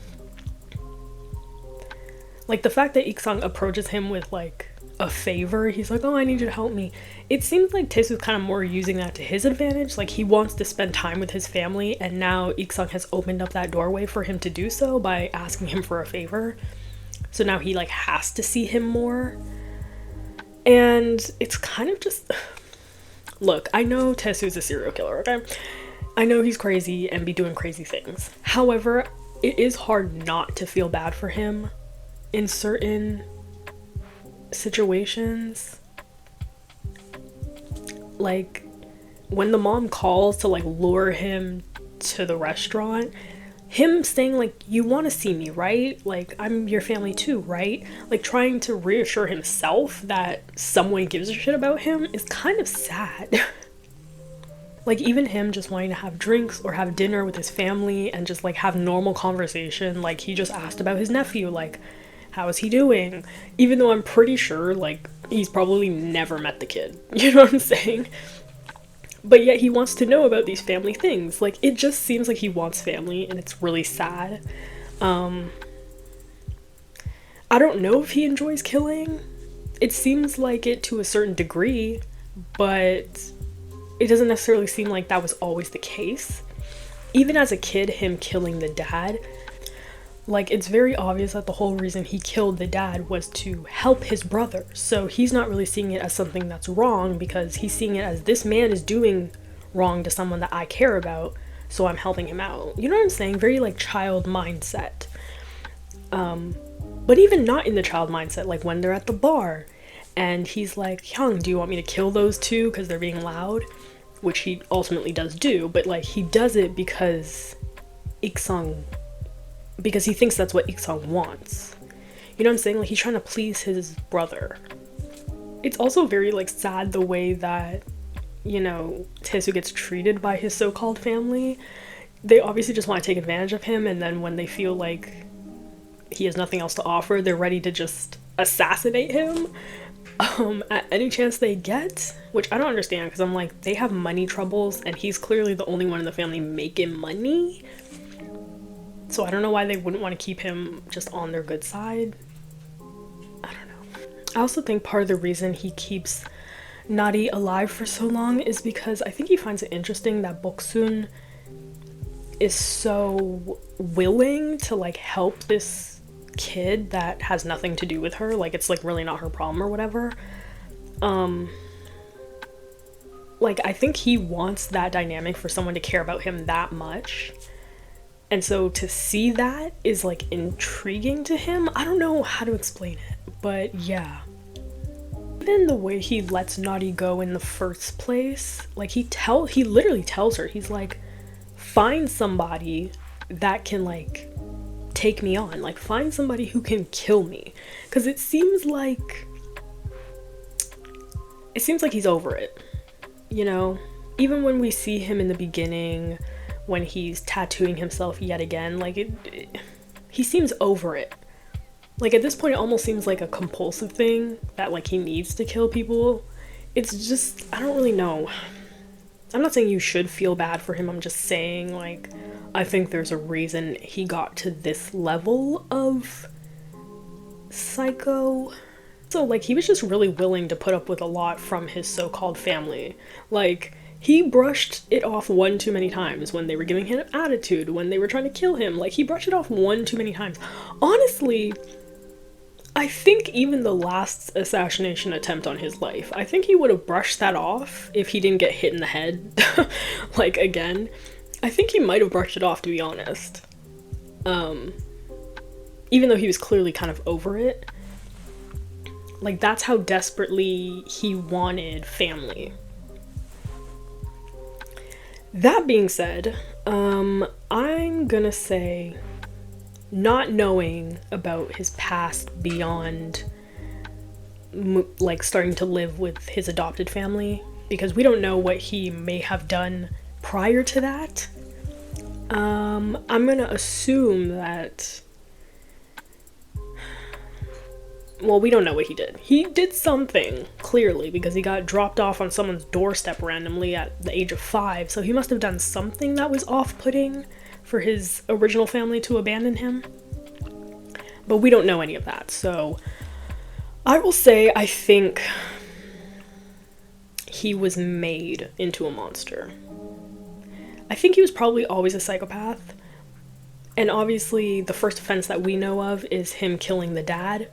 Like, the fact that 𝘏𝑗ung approaches him with, like, a favor, he's like, oh, I need you to help me. It seems like 𝘏𝑠U is kind of more using that to his advantage. Like, he wants to spend time with his family, and now 𝘏𝑗ung has opened up that doorway for him to do so by asking him for a favor. So now he, like, has to see him more. And it's kind of just... Look, I know 𝘏𝑠U is a serial killer, okay? I know he's crazy and be doing crazy things. However, it is hard not to feel bad for him in certain situations. Like, when the mom calls to like lure him to the restaurant, him saying like, you want to see me, right? Like, I'm your family too, right? Like, trying to reassure himself that someone gives a shit about him is kind of sad. Like, even him just wanting to have drinks or have dinner with his family and just like have normal conversation. Like, he just asked about his nephew, like, how is he doing? Even though I'm pretty sure, like, he's probably never met the kid. You know what I'm saying? But yet he wants to know about these family things. Like, it just seems like he wants family, and it's really sad. I don't know if he enjoys killing. It seems like it to a certain degree, but it doesn't necessarily seem like that was always the case. Even as a kid, him killing the dad, like, it's very obvious that the whole reason he killed the dad was to help his brother. So he's not really seeing it as something that's wrong, because he's seeing it as, this man is doing wrong to someone that I care about, so I'm helping him out. You know what I'm saying? Very, like, child mindset. But even not in the child mindset, like when they're at the bar and he's like, Hyung, do you want me to kill those two because they're being loud? Which he ultimately does do, but like, he does it because he thinks that's what 𝙘𝙀 wants. You know what I'm saying? Like, he's trying to please his brother. It's also very, like, sad the way that, you know, 𝘏𝑠oo gets treated by his so-called family. They obviously just want to take advantage of him, and then when they feel like he has nothing else to offer, they're ready to just assassinate him at any chance they get, which I don't understand, because I'm like, they have money troubles and he's clearly the only one in the family making money, so I don't know why they wouldn't want to keep him just on their good side. I don't know. I also think part of the reason he keeps 𝘏𝑝 alive for so long is because I think he finds it interesting that Boksun is so willing to, like, help this kid that has nothing to do with her, like, it's like really not her problem or whatever. Like, I think he wants that dynamic for someone to care about him that much, and so to see that is, like, intriguing to him. I don't know how to explain it, but yeah. Even the way he lets 𝘏𝑝 go in the first place, like, he literally tells her, he's like, find somebody that can, like, take me on, like, find somebody who can kill me, because it seems like he's over it, you know? Even when we see him in the beginning, when he's tattooing himself yet again, like, he seems over it. Like, at this point, it almost seems like a compulsive thing that, like, he needs to kill people. It's just, I don't really know. I'm not saying you should feel bad for him, I'm just saying, like, I think there's a reason he got to this level of psycho. So, like, he was just really willing to put up with a lot from his so-called family. Like, he brushed it off one too many times when they were giving him attitude, when they were trying to kill him. Like, he brushed it off one too many times. Honestly, I think even the last assassination attempt on his life, I think he would have brushed that off if he didn't get hit in the head, like, again. I think he might have brushed it off, to be honest. Even though he was clearly kind of over it. Like, that's how desperately he wanted family. That being said, I'm gonna say, not knowing about his past beyond, like, starting to live with his adopted family, because we don't know what he may have done prior to that, I'm gonna assume that, well, we don't know what he did. He did something, clearly, because he got dropped off on someone's doorstep randomly at the age of 5, so he must have done something that was off-putting for his original family to abandon him. But we don't know any of that, so I will say I think he was made into a monster. I think he was probably always a psychopath, and obviously the first offense that we know of is him killing the dad,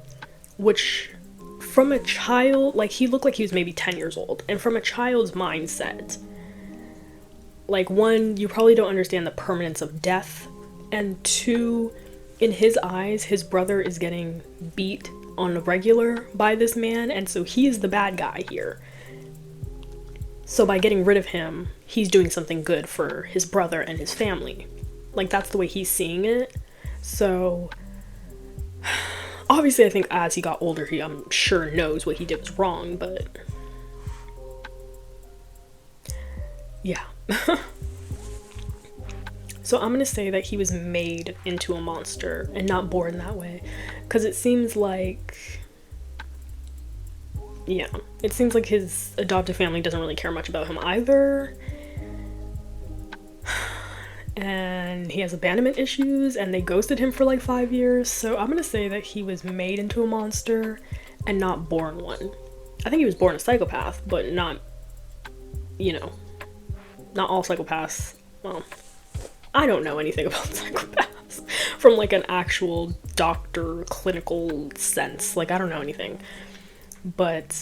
which, from a child, like, he looked like he was maybe 10 years old, and from a child's mindset, like, 1, you probably don't understand the permanence of death, and 2, in his eyes, his brother is getting beat on a regular by this man, and so he is the bad guy here. So by getting rid of him, he's doing something good for his brother and his family. Like, that's the way he's seeing it. So obviously I think as he got older, he, I'm sure, knows what he did was wrong, but yeah. So I'm gonna say that he was made into a monster and not born that way, because it seems like, yeah, it seems like his adoptive family doesn't really care much about him either, and he has abandonment issues, and they ghosted him for like 5 years, so I'm gonna say that he was made into a monster and not born one. I think he was born a psychopath, but not, you know, not all psychopaths, well, I don't know anything about psychopaths from like an actual doctor clinical sense. Like, I don't know anything. But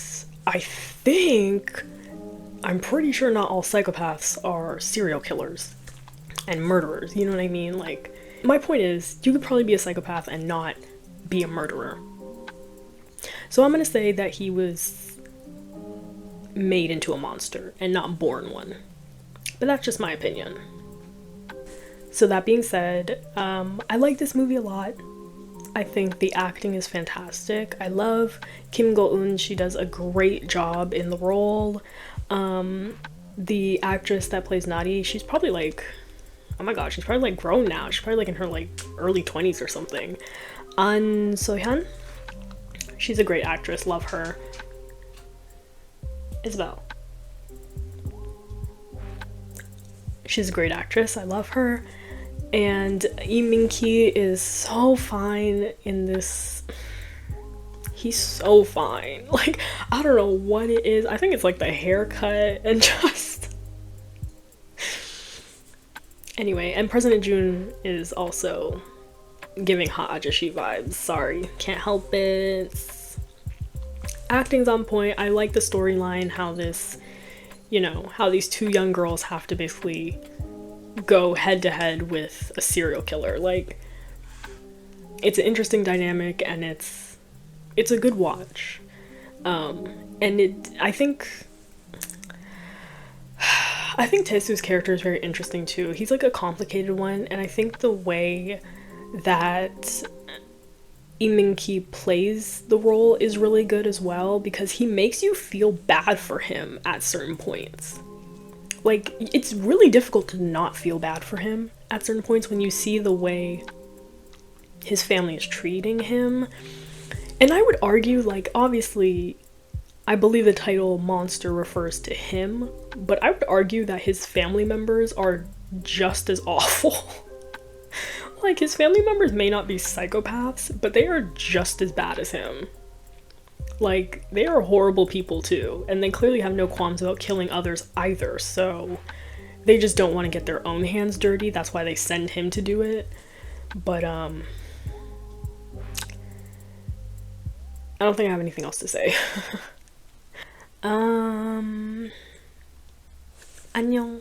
I'm pretty sure not all psychopaths are serial killers and murderers, you know what I mean? Like, my point is, you could probably be a psychopath and not be a murderer. So I'm gonna say that he was made into a monster and not born one. But that's just my opinion. So that being said, I like this movie a lot. I think the acting is fantastic. I love Kim Go-eun. She does a great job in the role. The actress that plays Nadi, she's probably like, oh my god, she's probably like grown now. She's probably like in her like early 20s or something. An So-hyun, she's a great actress, love her. Isabel, she's a great actress, I love her. And Lee Min-ki is so fine in this. He's so fine. Like, I don't know what it is. I think it's like the haircut and just... Anyway, and President June is also giving 𝙏𝙤𝙧𝙩𝙚 vibes. Sorry, can't help it. Acting's on point. I like the storyline, how this, you know, how these two young girls have to basically go head to head with a serial killer. Like, it's an interesting dynamic and it's a good watch. And I think Tae-soo's character is very interesting too. He's like a complicated one, and I think the way that Lee Min-ki plays the role is really good as well, because he makes you feel bad for him at certain points. Like, it's really difficult to not feel bad for him at certain points when you see the way his family is treating him. And I would argue, like, obviously, I believe the title Monster refers to him, but I would argue that his family members are just as awful. Like, his family members may not be psychopaths, but they are just as bad as him. Like, they are horrible people too, and they clearly have no qualms about killing others either, so they just don't want to get their own hands dirty. That's why they send him to do it. But I don't think I have anything else to say. 안녕.